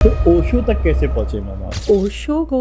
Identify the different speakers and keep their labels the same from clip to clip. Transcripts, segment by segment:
Speaker 1: तो ओशो तक कैसे पहुंचे मैम आप?
Speaker 2: ओशो को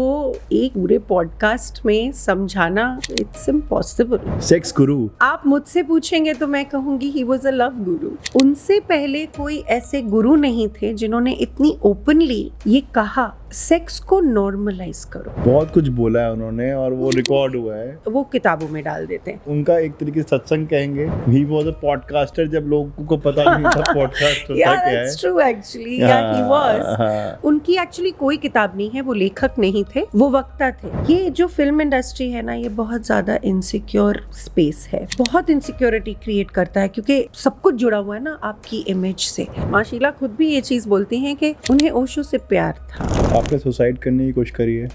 Speaker 2: एक पूरे पॉडकास्ट में समझाना इट्स इम्पॉसिबल।
Speaker 1: सेक्स गुरु।
Speaker 2: आप मुझसे पूछेंगे तो मैं कहूंगी ही वॉज अ लव गुरु। उनसे पहले कोई ऐसे गुरु नहीं थे जिन्होंने इतनी ओपनली ये कहा सेक्स को नॉर्मलाइज करो।
Speaker 1: बहुत कुछ बोला है उन्होंने और वो रिकॉर्ड हुआ है,
Speaker 2: वो किताबों में डाल देते हैं।
Speaker 1: उनका एक तरीके से सत्संग कहेंगे। ही वाज अ पॉडकास्टर, जब लोगों को पता नहीं था पॉडकास्ट होता क्या है।
Speaker 2: That's true actually. Yeah, he was. उनकी एक्चुअली कोई किताब नहीं है, वो लेखक नहीं थे, वो वक्ता थे। ये जो फिल्म इंडस्ट्री है ना, ये बहुत ज्यादा इनसिक्योर स्पेस है, बहुत इनसिक्योरिटी क्रिएट करता है क्योंकि सब कुछ जुड़ा हुआ है ना आपकी इमेज से। माँ शीला खुद भी ये चीज बोलती हैं कि उन्हें ओशो से प्यार था।
Speaker 1: आपने सुसाइड करने की कोशिश करी है?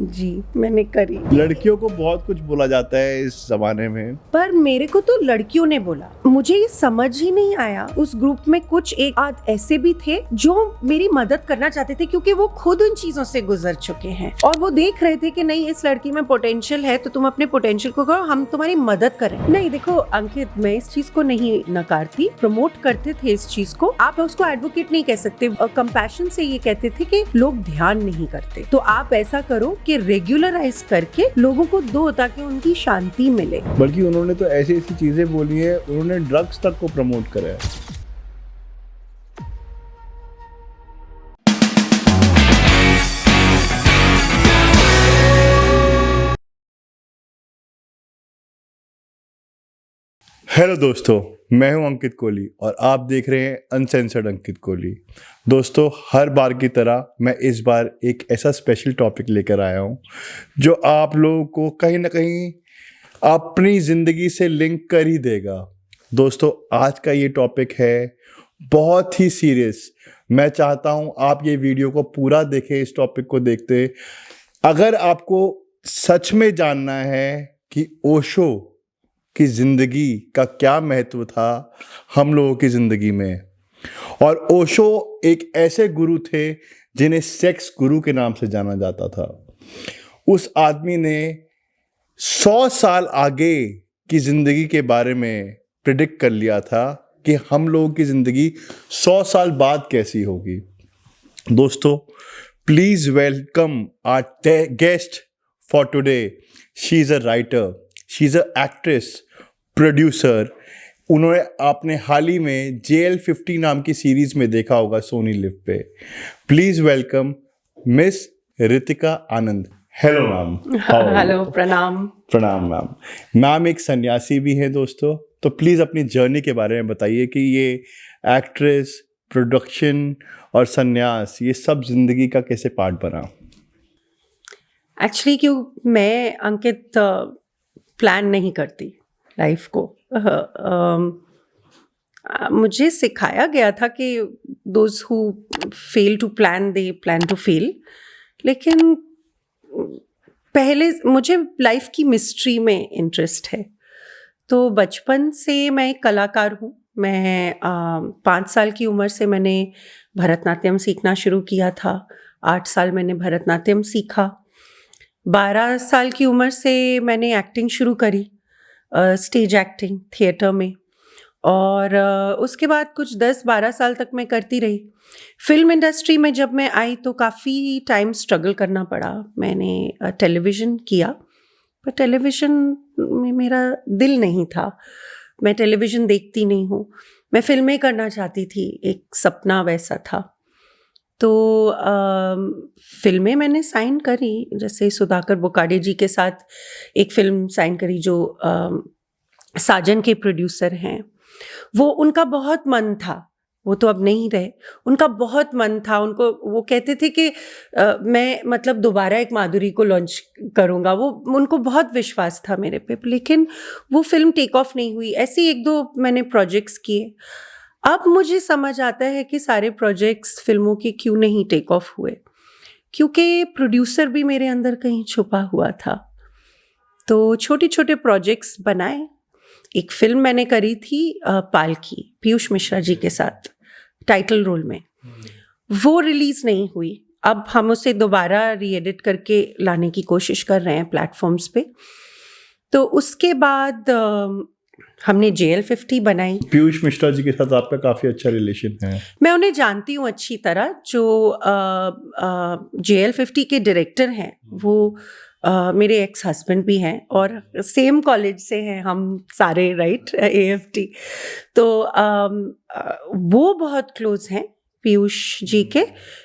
Speaker 2: जी मैंने करी।
Speaker 1: लड़कियों को बहुत कुछ बोला जाता है इस जमाने में,
Speaker 2: पर मेरे को तो लड़कियों ने बोला। मुझे ये समझ ही नहीं आया। उस ग्रुप में कुछ एक आध ऐसे भी थे जो मेरी मदद करना चाहते थे क्योंकि वो खुद उन चीजों से गुजर चुके हैं और वो देख रहे थे कि नहीं इस लड़की में पोटेंशियल है तो तुम अपने पोटेंशियल को करो, हम तुम्हारी मदद करें। नहीं देखो अंकित, मैं इस चीज को नहीं नकारती, प्रमोट करते थे इस चीज को। आप उसको एडवोकेट नहीं कह सकते, कंपैशन से ये कहते थे कि लोग ध्यान नहीं करते, तो आप ऐसा करो कि रेगुलराइज करके लोगों को दो ताकि उनकी शांति मिले।
Speaker 1: बल्कि उन्होंने तो ऐसी ऐसी चीजें बोली है, उन्होंने ड्रग्स तक को प्रमोट करा है। हेलो दोस्तों, मैं हूं अंकित कोहली और आप देख रहे हैं अनसेंसर्ड अंकित कोहली। दोस्तों, हर बार की तरह मैं इस बार एक ऐसा स्पेशल टॉपिक लेकर आया हूं जो आप लोगों को कहीं ना कहीं अपनी ज़िंदगी से लिंक कर ही देगा। दोस्तों, आज का ये टॉपिक है बहुत ही सीरियस। मैं चाहता हूं आप ये वीडियो को पूरा देखें। इस टॉपिक को देखते अगर आपको सच में जानना है कि ओशो की जिंदगी का क्या महत्व था हम लोगों की जिंदगी में, और ओशो एक ऐसे गुरु थे जिन्हें सेक्स गुरु के नाम से जाना जाता था। उस आदमी ने 100 साल आगे की जिंदगी के बारे में प्रिडिक्ट कर लिया था कि हम लोगों की जिंदगी 100 साल बाद कैसी होगी। दोस्तों, please welcome our guest for today. She is a writer, she is a actress, producer. उन्होंने आपने हाल ही में JL50 नाम की सीरीज में देखा होगा सोनी लिव पे। Please welcome miss Ritika Anand. Hello ma'am.
Speaker 2: Hello, प्रणाम।
Speaker 1: प्रणाम मैम। मैम एक सन्यासी भी है दोस्तों, तो प्लीज अपनी जर्नी के बारे में बताइए कि ये एक्ट्रेस, प्रोडक्शन और सन्यास, ये सब जिंदगी का कैसे पार्ट बना।
Speaker 2: एक्चुअली क्यों मैं अंकित प्लान नहीं करती लाइफ को। मुझे सिखाया गया था कि those who fail to plan they plan to fail. लेकिन पहले मुझे लाइफ की मिस्ट्री में इंटरेस्ट है, तो बचपन से मैं एक कलाकार हूँ। मैं 5 साल की उम्र से मैंने भरतनाट्यम सीखना शुरू किया था। 8 साल मैंने भरतनाट्यम सीखा। 12 साल की उम्र से मैंने एक्टिंग शुरू करी, स्टेज एक्टिंग थिएटर में, और उसके बाद कुछ 10-12 साल तक मैं करती रही। फिल्म इंडस्ट्री में जब मैं आई तो काफ़ी टाइम स्ट्रगल करना पड़ा। मैंने टेलीविज़न किया, पर टेलीविज़न में मेरा दिल नहीं था। मैं टेलीविज़न देखती नहीं हूँ, मैं फिल्में करना चाहती थी, एक सपना वैसा था। तो फिल्में मैंने साइन करी, जैसे सुधाकर बुकाडे जी के साथ एक फिल्म साइन करी जो साजन के प्रोड्यूसर हैं। वो उनका बहुत मन था, वो तो अब नहीं रहे, उनका बहुत मन था। उनको वो कहते थे कि मैं मतलब दोबारा एक माधुरी को लॉन्च करूँगा। वो उनको बहुत विश्वास था मेरे पे, लेकिन वो फिल्म टेक ऑफ नहीं हुई। ऐसे 1-2 मैंने प्रोजेक्ट्स किए। अब मुझे समझ आता है कि सारे प्रोजेक्ट्स फिल्मों के क्यों नहीं टेक ऑफ हुए, क्योंकि प्रोड्यूसर भी मेरे अंदर कहीं छुपा हुआ था। तो छोटे छोटे प्रोजेक्ट्स बनाए। एक फिल्म मैंने करी थी पालकी, पीयूष मिश्रा जी के साथ टाइटल रोल में। वो रिलीज नहीं हुई। अब हम उसे दोबारा री एडिट करके लाने की कोशिश कर रहे हैं प्लेटफॉर्म्स पे। तो उसके बाद हमने JL50 बनाई।
Speaker 1: पीयूष मिश्रा जी के साथ आपका काफ़ी अच्छा रिलेशन है।
Speaker 2: मैं उन्हें जानती हूँ अच्छी तरह। जो JL50 के डायरेक्टर हैं वो मेरे एक्स हस्बैंड भी हैं और सेम कॉलेज से हैं हम सारे, राइट, AFT। तो वो बहुत क्लोज हैं पीयूष जी के।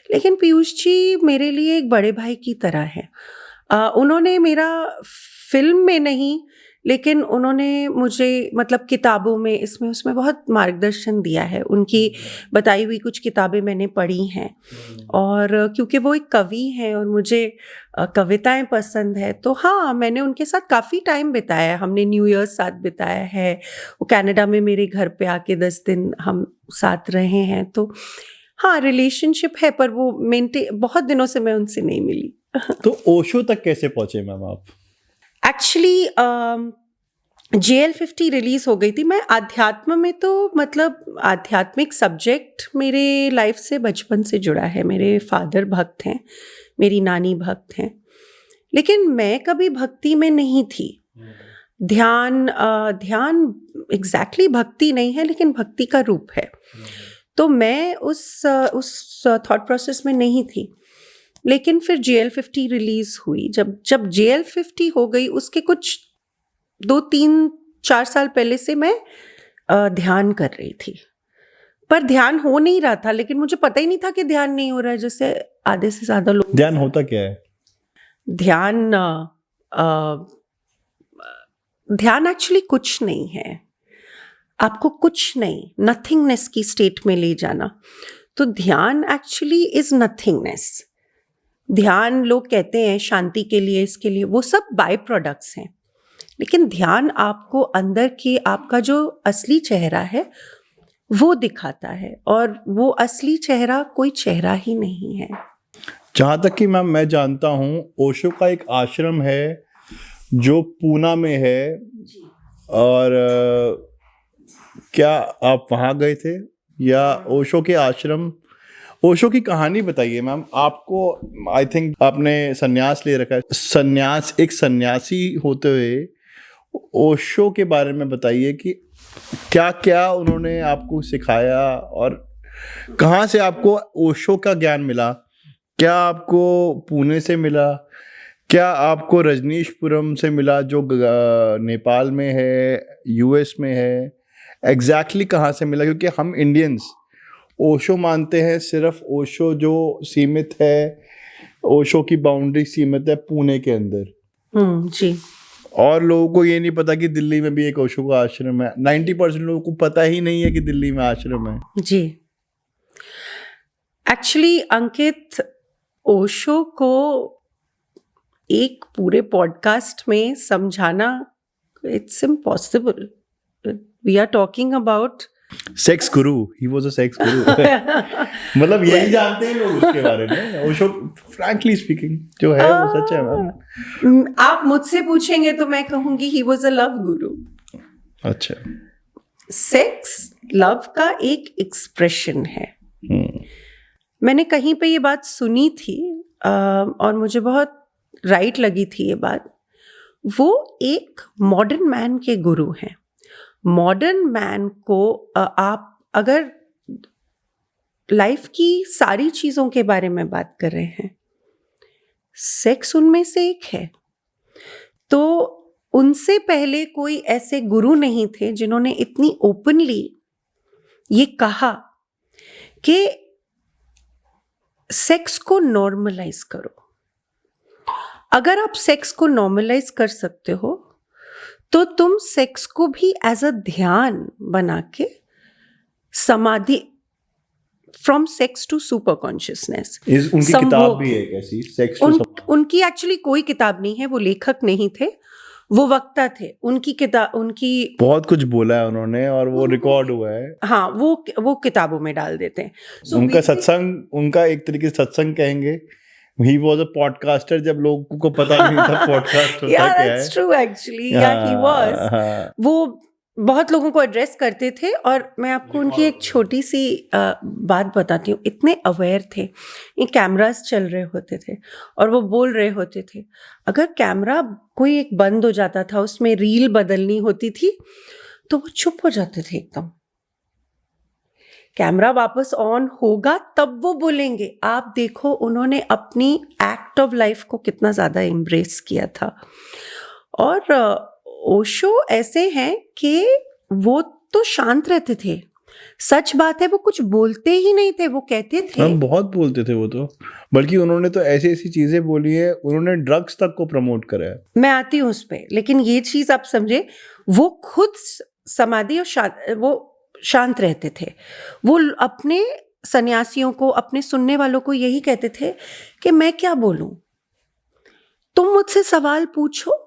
Speaker 2: लेकिन पीयूष जी मेरे लिए एक बड़े भाई की तरह हैं। उन्होंने मेरा फिल्म में नहीं, लेकिन उन्होंने मुझे मतलब किताबों में, इसमें उसमें बहुत मार्गदर्शन दिया है। उनकी बताई हुई कुछ किताबें मैंने पढ़ी हैं, और क्योंकि वो एक कवि हैं और मुझे कविताएं पसंद है, तो हाँ, मैंने उनके साथ काफ़ी टाइम बिताया है। हमने न्यू ईयर साथ बिताया है। वो कनाडा में मेरे घर पे आके 10 दिन हम साथ रहे हैं। तो हाँ, रिलेशनशिप है, पर वो बहुत दिनों से मैं उनसे नहीं मिली।
Speaker 1: तो ओशो तक कैसे पहुंचे मैम आप?
Speaker 2: एक्चुअली JL50 रिलीज हो गई थी। मैं अध्यात्म में, तो मतलब आध्यात्मिक सब्जेक्ट मेरे लाइफ से बचपन से जुड़ा है। मेरे फादर भक्त हैं, मेरी नानी भक्त हैं, लेकिन मैं कभी भक्ति में नहीं थी। ध्यान एग्जैक्टली भक्ति नहीं है, लेकिन भक्ति का रूप है। तो मैं उस थॉट प्रोसेस में नहीं थी। लेकिन फिर JL50 रिलीज हुई। जब JL50 हो गई, उसके कुछ 2-3-4 साल पहले से मैं ध्यान कर रही थी, पर ध्यान हो नहीं रहा था। लेकिन मुझे पता ही नहीं था कि ध्यान नहीं हो रहा है, जैसे आधे से ज्यादा लोग।
Speaker 1: ध्यान होता क्या है?
Speaker 2: ध्यान एक्चुअली कुछ नहीं है। आपको कुछ नहीं, नथिंगनेस की स्टेट में ले जाना। तो ध्यान एक्चुअली इज नथिंगनेस। ध्यान लोग कहते हैं शांति के लिए, इसके लिए, वो सब बाय प्रोडक्ट्स हैं। लेकिन ध्यान आपको अंदर के, आपका जो असली चेहरा है वो दिखाता है, और वो असली चेहरा कोई चेहरा ही नहीं है।
Speaker 1: जहाँ तक कि मैम मैं जानता हूँ, ओशो का एक आश्रम है जो पूना में है, और क्या आप वहाँ गए थे? या ओशो के आश्रम, ओशो की कहानी बताइए मैम। आपको, आई थिंक आपने संन्यास ले रखा है। एक सन्यासी होते हुए ओशो के बारे में बताइए कि क्या क्या उन्होंने आपको सिखाया, और कहाँ से आपको ओशो का ज्ञान मिला? क्या आपको पुणे से मिला? क्या आपको रजनीशपुरम से मिला जो नेपाल में है, US में है? एग्जैक्टली कहाँ से मिला? क्योंकि हम इंडियंस ओशो मानते हैं, सिर्फ ओशो जो सीमित है, ओशो की बाउंड्री सीमित है पुणे के अंदर।
Speaker 2: जी।
Speaker 1: और लोगों को ये नहीं पता कि दिल्ली में भी एक ओशो का आश्रम है। 90% लोगों को पता ही नहीं है कि दिल्ली में आश्रम है।
Speaker 2: जी। एक्चुअली अंकित, ओशो को एक पूरे पॉडकास्ट में समझाना, it's impossible. We are talking about
Speaker 1: sex guru, he was a sex गुरु। मतलब यही जानते हैं लोग उसके बारे में। ओशो फ्रैंकली स्पीकिंग जो है वो सच है मैम।
Speaker 2: आप मुझसे पूछेंगे तो मैं कहूंगी ही वाज अ लव गुरु।
Speaker 1: अच्छा।
Speaker 2: सेक्स लव का एक एक्सप्रेशन है। मैंने कहीं पे ये बात सुनी थी, और मुझे बहुत राइट लगी थी ये बात। वो एक मॉडर्न मैन के गुरु हैं। मॉडर्न मैन को आप अगर लाइफ की सारी चीज़ों के बारे में बात कर रहे हैं, सेक्स उनमें से एक है। तो उनसे पहले कोई ऐसे गुरु नहीं थे जिन्होंने इतनी ओपनली ये कहा कि सेक्स को नॉर्मलाइज करो। अगर आप सेक्स को नॉर्मलाइज कर सकते हो तो तुम सेक्स को भी एज अ ध्यान बना के, समाधि, from sex to superconsciousness.
Speaker 1: उनकी किताब भी है कैसी, सेक्स टू
Speaker 2: उनकी एक्चुअली कोई किताब नहीं है। वो लेखक नहीं थे, वो वक्ता थे। उनकी किताब, उनकी
Speaker 1: बहुत कुछ बोला है उन्होंने, और वो रिकॉर्ड हुआ है।
Speaker 2: हाँ, वो किताबों में डाल देते हैं।
Speaker 1: उनका सत्संग, उनका एक तरीके से सत्संग कहेंगे। He was a podcaster, जब लोगों को पता नहीं था पॉडकास्ट होता क्या है।
Speaker 2: That's true actually. Yeah, he was. वो बहुत लोगों को एड्रेस करते थे। और मैं आपको उनकी एक छोटी सी बात बताती हूँ। इतने अवेयर थे, ये कैमरास चल रहे होते थे और वो बोल रहे होते थे। अगर कैमरा कोई एक बंद हो जाता था, उसमें रील बदलनी होती थी, तो वो चुप हो जाते थे एकदम। कैमरा वापस ऑन होगा तब वो बोलेंगे। आप देखो उन्होंने अपनी एक्ट ऑफ लाइफ को कितना ज़्यादा एम्ब्रेस किया था। और ओशो ऐसे हैं कि वो तो शांत रहते थे, सच बात है वो कुछ बोलते ही नहीं थे, वो कहते थे।
Speaker 1: हम बहुत बोलते थे वो तो, बल्कि उन्होंने तो ऐसी ऐसी चीजें बोली है, उन्होंने ड्रग्स तक को प्रमोट करा है।
Speaker 2: मैं आती हूँ उस पे, लेकिन ये चीज आप समझे, वो खुद समाधि और वो शांत रहते थे। वो अपने सन्यासियों को, अपने सुनने वालों को यही कहते थे कि मैं क्या बोलूं, तुम मुझसे सवाल पूछो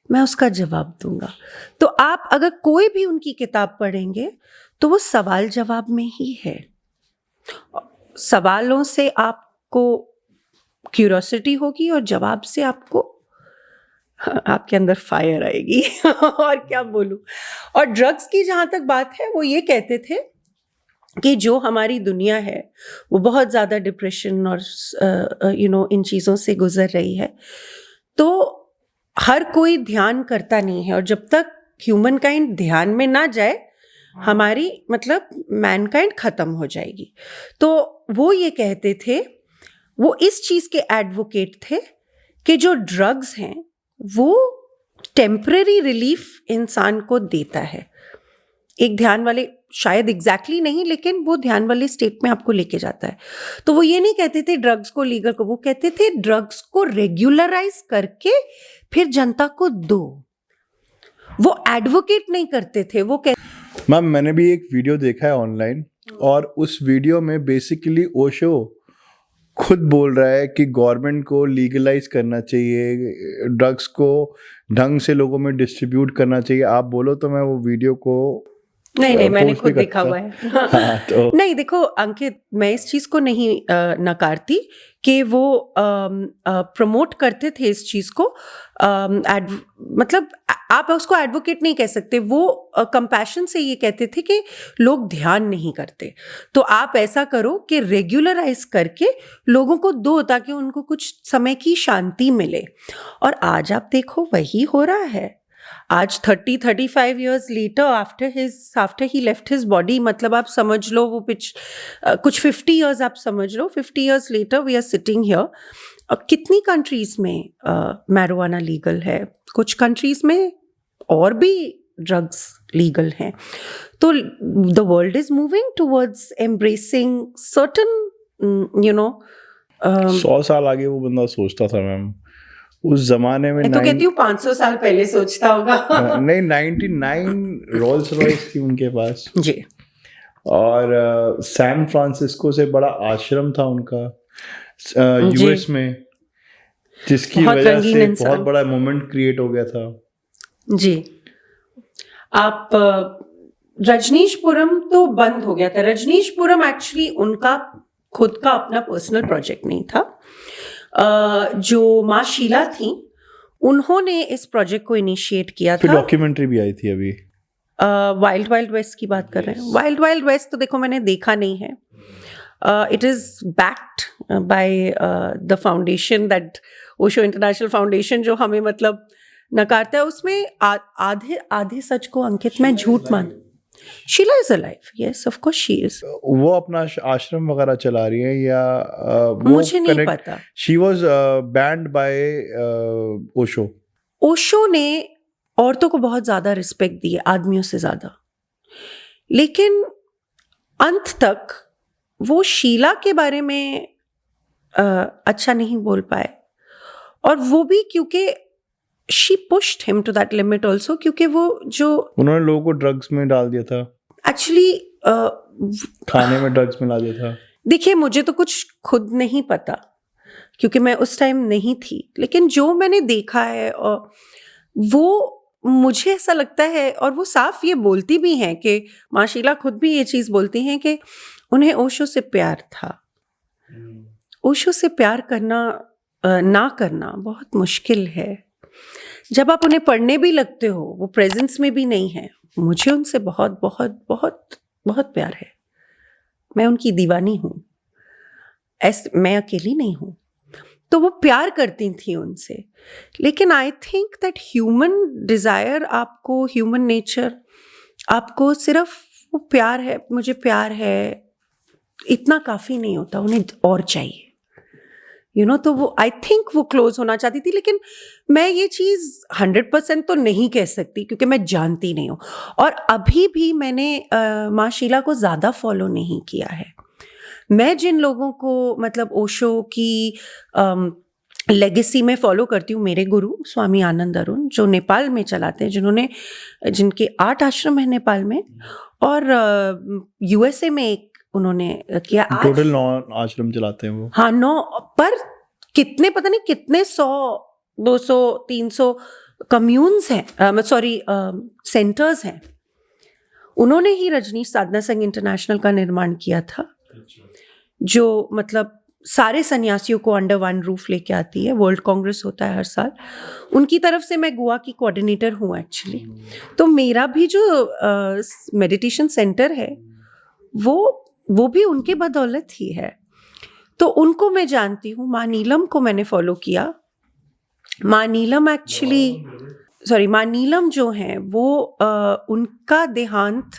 Speaker 2: मैं उसका जवाब दूंगा। तो आप अगर कोई भी उनकी किताब पढ़ेंगे तो वो सवाल जवाब में ही है। सवालों से आपको क्यूरियोसिटी होगी और जवाब से आपको आपके अंदर फायर आएगी। और क्या बोलूं। और ड्रग्स की जहां तक बात है, वो ये कहते थे कि जो हमारी दुनिया है वो बहुत ज़्यादा डिप्रेशन और इन चीज़ों से गुजर रही है, तो हर कोई ध्यान करता नहीं है। और जब तक ह्यूमन काइंड ध्यान में ना जाए, हमारी मतलब मैनकाइंड खत्म हो जाएगी। तो वो ये कहते थे, वो इस चीज़ के एडवोकेट थे कि जो ड्रग्स हैं वो टेम्पररी रिलीफ इंसान को देता है। एक ध्यान वाले, शायद एग्जैक्टली नहीं, लेकिन वो ध्यान वाले स्टेट में आपको लेके जाता है। तो वो ये नहीं कहते थे ड्रग्स को लीगल को, वो कहते थे ड्रग्स को रेगुलराइज करके फिर जनता को दो। वो एडवोकेट नहीं करते थे, वो
Speaker 1: मैम मैंने भी एक वीडियो देखा है ऑनलाइन, और उस वीडियो में बेसिकली ओशो खुद बोल रहा है कि गवर्नमेंट को लीगलाइज करना चाहिए, ड्रग्स को ढंग से लोगों में डिस्ट्रीब्यूट करना चाहिए। आप बोलो तो मैं वो वीडियो को
Speaker 2: नहीं मैंने खुद देखा हुआ है।
Speaker 1: हाँ, तो
Speaker 2: नहीं देखो अंकित, मैं इस चीज को नहीं नकारती कि वो प्रमोट करते थे इस चीज को। मतलब आप उसको एडवोकेट नहीं कह सकते, वो कंपैशन से ये कहते थे कि लोग ध्यान नहीं करते, तो आप ऐसा करो कि रेगुलराइज करके लोगों को दो, ताकि उनको कुछ समय की शांति मिले। और आज आप देखो वही हो रहा है। आज 30-35 years later after he left his body, मतलब आप समझ लो वो कुछ 50 years आप समझ लो, 50 years later we are sitting here। कितनी कंट्रीज में मैरिजुआना लीगल है, कुछ कंट्रीज में और भी ड्रग्स लीगल हैं। तो the world is moving towards embracing certain
Speaker 1: 100 साल आगे वो बंदा सोचता था मैम, उस जमाने में।
Speaker 2: मैं तो कहती हूँ 500 साल पहले सोचता होगा।
Speaker 1: नहीं, 99 रोल्स रॉयस थी उनके पास
Speaker 2: जी।
Speaker 1: और सैन फ्रांसिस्को से बड़ा आश्रम था उनका यूएस में, जिसकी वजह से बहुत बड़ा मोमेंट क्रिएट हो गया था।
Speaker 2: जी। आप रजनीशपुरम तो बंद हो गया था। रजनीशपुरम एक्चुअली उनका खुद का अपना पर्सनल प्रोजेक्ट नहीं था। जो माँ शीला थी उन्होंने इस प्रोजेक्ट को इनिशिएट किया था।
Speaker 1: डॉक्यूमेंट्री भी आई थी अभी,
Speaker 2: वाइल्ड वेस्ट की बात कर रहे हैं। वाइल्ड वेस्ट तो देखो मैंने देखा नहीं है। It is backed by the foundation, that Osho international foundation, जो हमें मतलब नकारता है। उसमें आधे सच को अंकित मैं झूठ मान। Sheela is alive, yes of course she is.
Speaker 1: वो अपना आश्रम वगैरह चला रही है या
Speaker 2: मुझे नहीं पता।
Speaker 1: She was banned by Osho.
Speaker 2: Osho ने औरतों को बहुत ज्यादा रिस्पेक्ट दी है, आदमियों से ज्यादा, लेकिन अंत तक वो शीला के बारे में अच्छा नहीं बोल पाए। और वो भी क्योंकि she pushed him to that limit also, क्योंकि वो जो
Speaker 1: उन्होंने लोगों को ड्रग्स में डाल दिया था,
Speaker 2: एक्चुअली
Speaker 1: खाने में ड्रग्स मिला दिया था।
Speaker 2: देखिए मुझे तो कुछ खुद नहीं पता क्योंकि मैं उस टाइम नहीं थी, लेकिन जो मैंने देखा है और वो मुझे ऐसा लगता है, और वो साफ ये बोलती भी हैं कि माँ शीला खुद भी ये चीज़ बोलती हैं कि उन्हें ओशो से प्यार था। ओशो से प्यार करना ना करना बहुत मुश्किल है। जब आप उन्हें पढ़ने भी लगते हो, वो प्रेजेंस में भी नहीं है। मुझे उनसे बहुत बहुत बहुत बहुत प्यार है, मैं उनकी दीवानी हूँ। मैं अकेली नहीं हूँ। तो वो प्यार करती थी उनसे। लेकिन I think that human desire, आपको ह्यूमन नेचर, आपको सिर्फ वो प्यार है, मुझे प्यार है, इतना काफ़ी नहीं होता, उन्हें और चाहिए, तो वो आई थिंक वो क्लोज होना चाहती थी। लेकिन मैं ये चीज़ 100% तो नहीं कह सकती क्योंकि मैं जानती नहीं हूँ। और अभी भी मैंने माँ शीला को ज़्यादा फॉलो नहीं किया है। मैं जिन लोगों को मतलब ओशो की लेगेसी में फॉलो करती हूँ, मेरे गुरु स्वामी आनंद अरुण, जो नेपाल में चलाते हैं, जिनके 8 आश्रम हैं नेपाल में, और यूएसए में एक उन्होंने किया।
Speaker 1: टोटल 9 आश्रम चलाते हैं वो।
Speaker 2: हाँ, 9, पर कितने पता नहीं कितने 100, 200, 300 कम्यून्स हैं, सॉरी सेंटर्स हैं। उन्होंने ही रजनीश साधना संघ इंटरनेशनल का निर्माण किया था, जो मतलब सारे सन्यासियों को अंडर वन रूफ लेके आती है। वर्ल्ड कांग्रेस होता है हर साल, उनकी तरफ से मैं गोवा की कोऑर्डिनेटर हूँ एक्चुअली। तो मेरा भी जो मेडिटेशन सेंटर है वो भी उनके बदौलत ही है। तो उनको मैं जानती हूँ। माँ नीलम को मैंने फॉलो किया। माँ नीलम माँ नीलम जो हैं वो उनका देहांत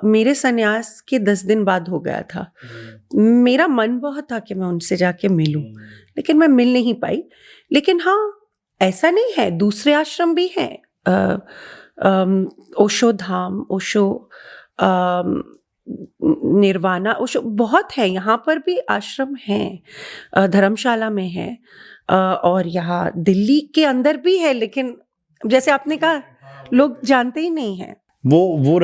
Speaker 2: मेरे सन्यास के 10 दिन बाद हो गया था। मेरा मन बहुत था कि मैं उनसे जाके मिलूं, लेकिन मैं मिल नहीं पाई। लेकिन हाँ, ऐसा नहीं है, दूसरे आश्रम भी हैं, ओशो धाम, ओशो निर्वाणा, ओशो बहुत है, यहाँ पर भी आश्रम हैं, धर्मशाला में है, और यहाँ दिल्ली के अंदर भी है। लेकिन जैसे आपने कहा, लोग जानते ही नहीं हैं।
Speaker 1: वो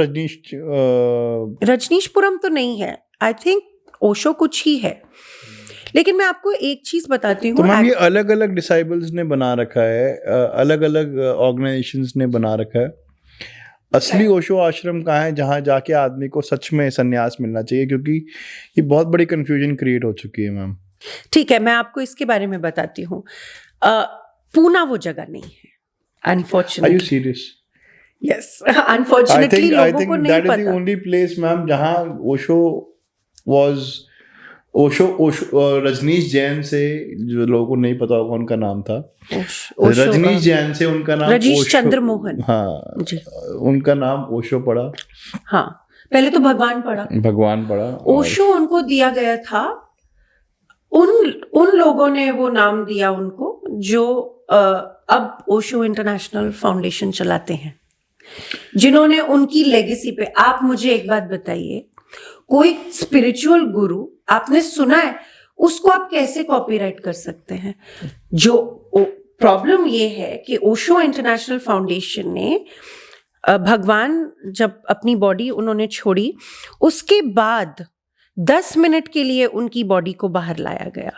Speaker 2: रजनीशपुरम तो नहीं है, आई थिंक ओशो कुछ ही है। लेकिन मैं आपको एक चीज बताती हूँ।
Speaker 1: तो मैम, ये अलग अलग डिसाइबल्स ने बना रखा है, अलग अलग ऑर्गेनाइजेशंस ने बना रखा है। असली ओशो आश्रम कहाँ है जहाँ जाके आदमी को सच में सन्यास मिलना चाहिए? क्योंकि ये बहुत बड़ी कंफ्यूजन क्रिएट हो चुकी है मैम।
Speaker 2: ठीक है, मैं आपको इसके बारे में बताती हूँ। पूना वो जगह नहीं है, unfortunately.
Speaker 1: Are you serious?
Speaker 2: Yes, unfortunately लोगों को नहीं पता।
Speaker 1: that is the only place ma'am जहाँ ओशो रजनीश जैन से, जो लोगों को नहीं पता होगा उनका नाम था रजनीश जैन से, उनका नाम
Speaker 2: रजनीश चंद्र मोहन।
Speaker 1: हाँ जी, उनका नाम ओशो पड़ा।
Speaker 2: हाँ, पहले तो भगवान पड़ा। ओशो उनको दिया गया था, उन लोगों ने वो नाम दिया उनको जो अब ओशो इंटरनेशनल फाउंडेशन चलाते हैं, जिन्होंने उनकी लेगेसी पे। आप मुझे एक बात बताइए, कोई स्पिरिचुअल गुरु आपने सुना है, उसको आप कैसे कॉपीराइट कर सकते हैं? जो प्रॉब्लम ये है कि ओशो इंटरनेशनल फाउंडेशन ने भगवान जब अपनी बॉडी उन्होंने छोड़ी, उसके बाद 10 मिनट के लिए उनकी बॉडी को बाहर लाया गया।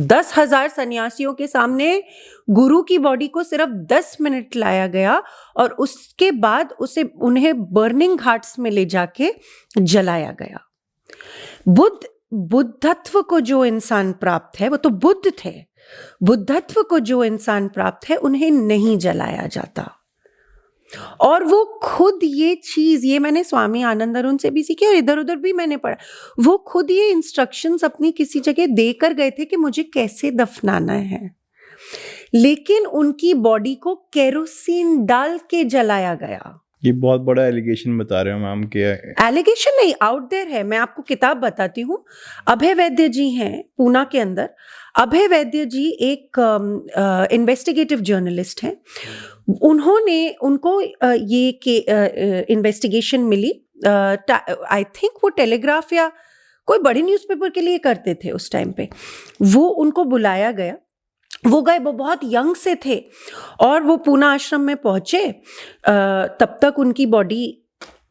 Speaker 2: 10,000 सन्यासियों के सामने गुरु की बॉडी को सिर्फ 10 मिनट लाया गया, और उसके बाद उन्हें बर्निंग घाट्स में ले जाके जलाया गया। बुद्धत्व को जो इंसान प्राप्त है, वो तो बुद्ध थे, बुद्धत्व को जो इंसान प्राप्त है उन्हें नहीं जलाया जाता। और वो खुद ये मैंने स्वामी आनंद अरुण से भी सीखी, और इधर उधर भी मैंने पढ़ा। वो खुद ये इंस्ट्रक्शंस अपनी किसी जगह देकर गए थे कि मुझे कैसे दफनाना है, लेकिन उनकी बॉडी को केरोसिन डाल के जलाया गया।
Speaker 1: ये बहुत बड़ा एलिगेशन बता रहे हो मैम। क्या
Speaker 2: एलिगेशन नहीं, आउट देयर है। मैं आपको किताब बताती हूँ। अभय वैद्य जी हैं पूना के अंदर। अभय वैद्य जी एक इन्वेस्टिगेटिव जर्नलिस्ट हैं। उनको ये इन्वेस्टिगेशन मिली, आई थिंक वो टेलीग्राफ या कोई बड़ी न्यूज़पेपर के लिए करते थे उस टाइम पे। वो उनको बुलाया गया, वो गए, वो बहुत यंग से थे, और वो पूना आश्रम में पहुंचे। तब तक उनकी बॉडी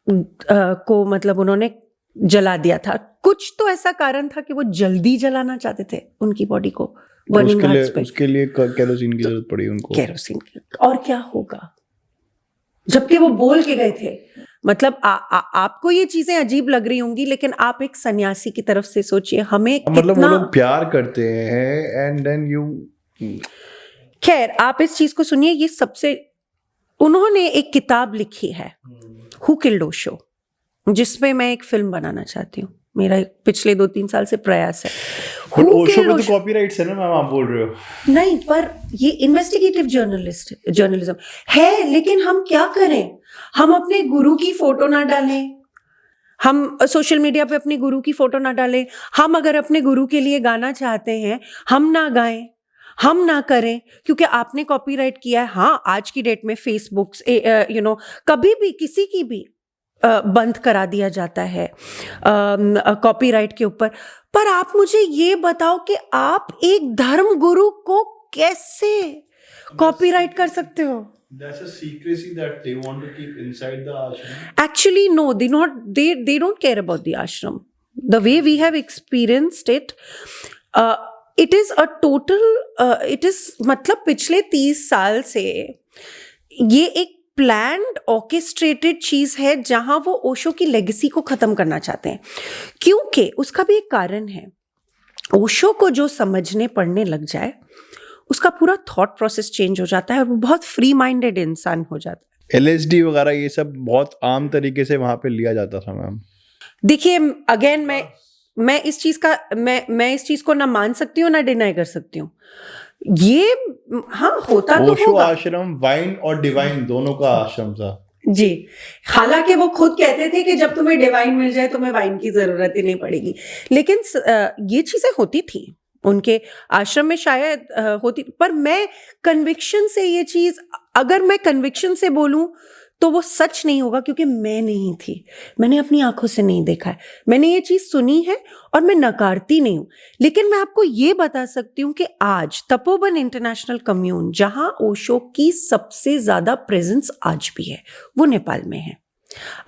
Speaker 2: को मतलब उन्होंने जला दिया था। कुछ तो ऐसा कारण था कि वो जल्दी जलाना चाहते थे उनकी बॉडी को बर्निंग घाट्स पे।
Speaker 1: उसके लिए केरोसिन की जरूरत पड़ी उनको।
Speaker 2: केरोसिन की, और क्या होगा, जबकि वो बोल के गए थे। मतलब आपको ये चीजें अजीब लग रही होंगी, लेकिन आप एक सन्यासी की तरफ से सोचिए, हमें
Speaker 1: मतलब वो लोग प्यार करते हैं एंड देन यू।
Speaker 2: खैर, आप इस चीज को सुनिए। ये सबसे, उन्होंने एक किताब लिखी है, हु किल्ड ओशो, जिसमें मैं एक फिल्म बनाना चाहती हूँ। मेरा पिछले 2-3 साल से प्रयास है।
Speaker 1: बट
Speaker 2: Who
Speaker 1: ओशो
Speaker 2: killed
Speaker 1: पे तो
Speaker 2: Osho?
Speaker 1: कॉपीराइट्स है ना मैम, आप बोल रहे हो।
Speaker 2: नहीं, पर ये इन्वेस्टिगेटिव जर्नलिज्म है, लेकिन हम क्या करें? हम अपने गुरु की फोटो ना डालें, हम सोशल मीडिया पे अपने गुरु की फोटो ना डालें, हम अगर अपने गुरु के लिए गाना चाहते हैं हम ना गाएं, हम ना करें, क्योंकि आपने कॉपीराइट किया है। हाँ, आज की डेट में फेसबुक कभी भी किसी की भी बंद करा दिया जाता है कॉपीराइट के ऊपर। पर आप मुझे ये बताओ कि आप एक धर्म गुरु को कैसे कॉपीराइट कर सकते हो?
Speaker 1: That's a secrecy that they want to keep inside the ashram.
Speaker 2: Actually, no, they don't care about the ashram. The way we have experienced it, it is a total, it is मतलब पिछले 30 साल से ये एक planned orchestrated चीज है जहां वो ओशो की लेगेसी को खत्म करना चाहते हैं। क्योंकि उसका भी एक कारण है, ओशो को जो समझने पढ़ने लग जाए उसका पूरा थॉट प्रोसेस चेंज हो जाता है और वो बहुत फ्री माइंडेड इंसान हो जाता है।
Speaker 1: LSD वगैरह ये सब बहुत आम तरीके से वहां पे लिया जाता था मैम।
Speaker 2: देखिए, अगेन मैं इस चीज को ना मान सकती हूँ ना डिनाई कर सकती हूँ। ये हाँ होता तो
Speaker 1: ओशो
Speaker 2: होगा
Speaker 1: आश्रम वाइन और डिवाइन दोनों का आश्रम था
Speaker 2: जी। हालांकि वो खुद कहते थे कि जब तुम्हें डिवाइन मिल जाए तुम्हें वाइन की जरूरत ही नहीं पड़ेगी, लेकिन ये चीजें होती थी उनके आश्रम में शायद होती। पर मैं कन्विक्शन से ये चीज, अगर मैं कन्विक्शन से बोलूं तो वो सच नहीं होगा, क्योंकि मैं नहीं थी, मैंने अपनी आंखों से नहीं देखा है, मैंने ये चीज सुनी है और मैं नकारती नहीं हूं। लेकिन मैं आपको ये बता सकती हूँ कि आज तपोवन इंटरनेशनल कम्यून, जहां ओशो की सबसे ज्यादा प्रेजेंस आज भी है, वो नेपाल में है।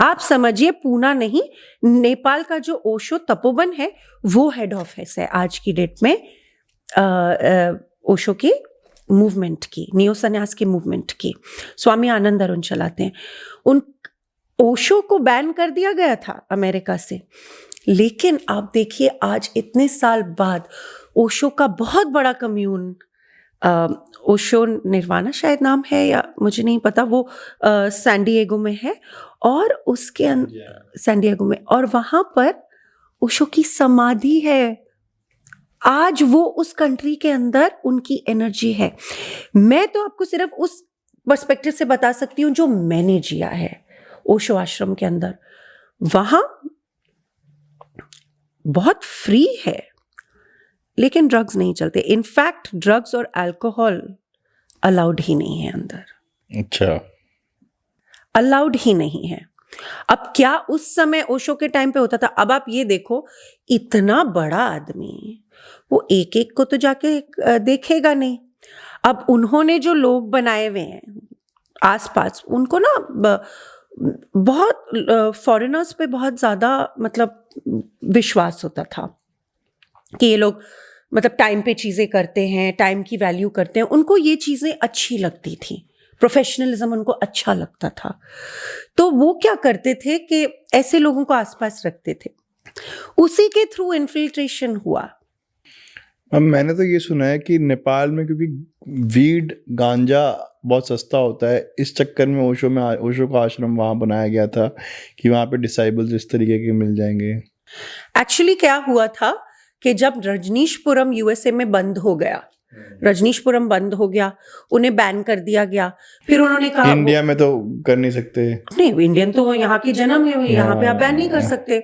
Speaker 2: आप समझिए, पूना नहीं, नेपाल का जो ओशो तपोवन है वो हेड ऑफिस है आज की डेट में ओशो की मूवमेंट की, नियो सन्यास की मूवमेंट की। स्वामी आनंद अरुण चलाते हैं। उन ओशो को बैन कर दिया गया था अमेरिका से, लेकिन आप देखिए आज इतने साल बाद ओशो का बहुत बड़ा कम्यून, ओशो निर्वाणा शायद नाम है या मुझे नहीं पता, वो सैन डिएगो में है और उसके सैन डिएगो में, और वहां पर ओशो की समाधि है। आज वो उस कंट्री के अंदर उनकी एनर्जी है। मैं तो आपको सिर्फ उस पर्सपेक्टिव से बता सकती हूँ जो मैंने जिया है ओशो आश्रम के अंदर। वहां बहुत फ्री है, लेकिन ड्रग्स नहीं चलते। इनफैक्ट ड्रग्स और अल्कोहल अलाउड ही नहीं है अंदर।
Speaker 1: अच्छा,
Speaker 2: अलाउड ही नहीं है। अब क्या उस समय ओशो के टाइम पे होता था? अब आप ये देखो, इतना बड़ा आदमी, वो एक एक को तो जाके देखेगा नहीं। अब उन्होंने जो लोग बनाए हुए हैं आसपास, उनको ना बहुत फॉरेनर्स पे बहुत ज्यादा मतलब विश्वास होता था कि ये लोग मतलब टाइम पे चीजें करते हैं, टाइम की वैल्यू करते हैं, उनको ये चीजें अच्छी लगती थी, प्रोफेशनलिज्म उनको अच्छा लगता था। तो वो क्या करते थे कि ऐसे लोगों को आसपास रखते थे, उसी के थ्रू इन्फिल्ट्रेशन हुआ।
Speaker 1: अब मैंने तो ये सुना है कि नेपाल में क्योंकि वीड गांजा बहुत सस्ता होता है, इस चक्कर में ओशो का आश्रम वहाँ बनाया गया था कि वहाँ पे डिसाइबल्स इस तरीके के मिल जाएंगे।
Speaker 2: एक्चुअली क्या हुआ था कि जब रजनीशपुरम यूएसए में बंद हो गया, रजनीशपुरम बंद हो गया, उन्हें बैन कर दिया गया। फिर उन्होंने कहा
Speaker 1: इंडिया में तो कर नहीं सकते,
Speaker 2: नहीं, इंडियन तो यहाँ की जन्म है, यहाँ पे आप बैन नहीं कर सकते।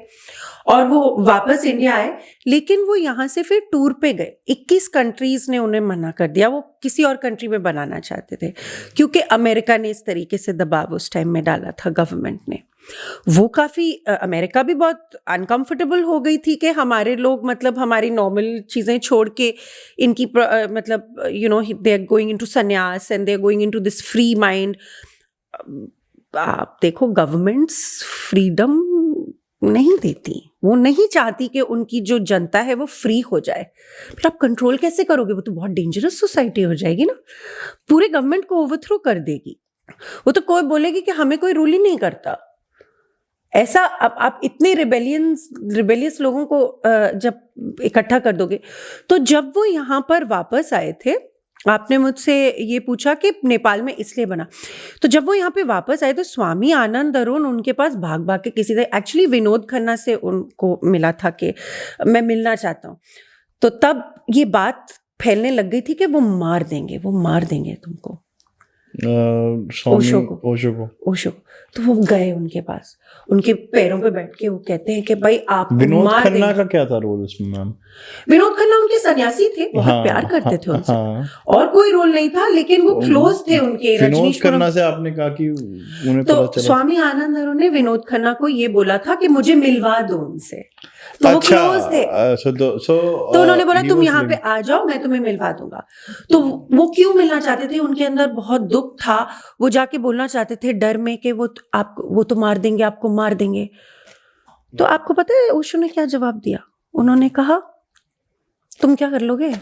Speaker 2: और वो वापस इंडिया आए, लेकिन वो यहाँ से फिर टूर पे गए। 21 कंट्रीज ने उन्हें मना कर दिया, वो किसी और कंट्री में बनाना चाहते थे, क्योंकि अमेरिका ने इस तरीके से दबाव उस टाइम में डाला था गवर्नमेंट ने। वो काफ़ी अमेरिका भी बहुत अनकंफर्टेबल हो गई थी कि हमारे लोग मतलब हमारी नॉर्मल चीज़ें छोड़ के इनकी मतलब दे आर गोइंग इनटू सन्यास and they are going into this free mind. आप देखो, गवर्नमेंट्स फ्रीडम नहीं देती, वो नहीं चाहती कि उनकी जो जनता है वो फ्री हो जाए। फिर आप कंट्रोल कैसे करोगे? वो तो बहुत डेंजरस सोसाइटी हो जाएगी ना, पूरे गवर्नमेंट को ओवरथ्रो कर देगी। वो तो कोई बोलेगी कि हमें कोई रूल ही नहीं करता। ऐसा अब आप इतने रिबेलियस लोगों को जब इकट्ठा कर दोगे, तो जब वो यहाँ पर वापस आए थे आपने मुझसे ये पूछा कि नेपाल में इसलिए बना, तो जब वो यहाँ पे वापस आए तो स्वामी आनंद अरुण उनके पास भाग भाग के किसी तरह, एक्चुअली विनोद खन्ना से उनको मिला था कि मैं मिलना चाहता हूँ, तो तब ये बात फैलने लग गई थी कि वो मार देंगे तुमको, ओशो। तो वो गए उनके पास, उनके पैरों पे बैठ के वो कहते हैं कि भाई आप
Speaker 1: विनोद खन्ना का क्या था रोल इसमें मैम?
Speaker 2: विनोद खन्ना उनके सन्यासी थे, बहुत प्यार करते थे उनसे, और कोई रोल नहीं था, लेकिन वो क्लोज थे उनके।
Speaker 1: विनोद खन्ना से आपने कहा कि उन्हें
Speaker 2: तो
Speaker 1: पता चला,
Speaker 2: स्वामी आनंद अरुण ने विनोद खन्ना को ये बोला था कि मुझे मिलवा दो उनसे, तो वो क्लोज थे। तो उन्होंने बोला तुम यहाँ पे आ जाओ, मैं तुम्हें मिलवा दूंगा। तो वो क्यों मिलना चाहते थे? उनके अंदर बहुत दुख था, वो जाके बोलना चाहते थे डर में कि वो तो मार देंगे, आपको मार देंगे। तो आपको पता है ओशो ने क्या जवाब दिया? उन्होंने कहा तुम क्या कर लोगे?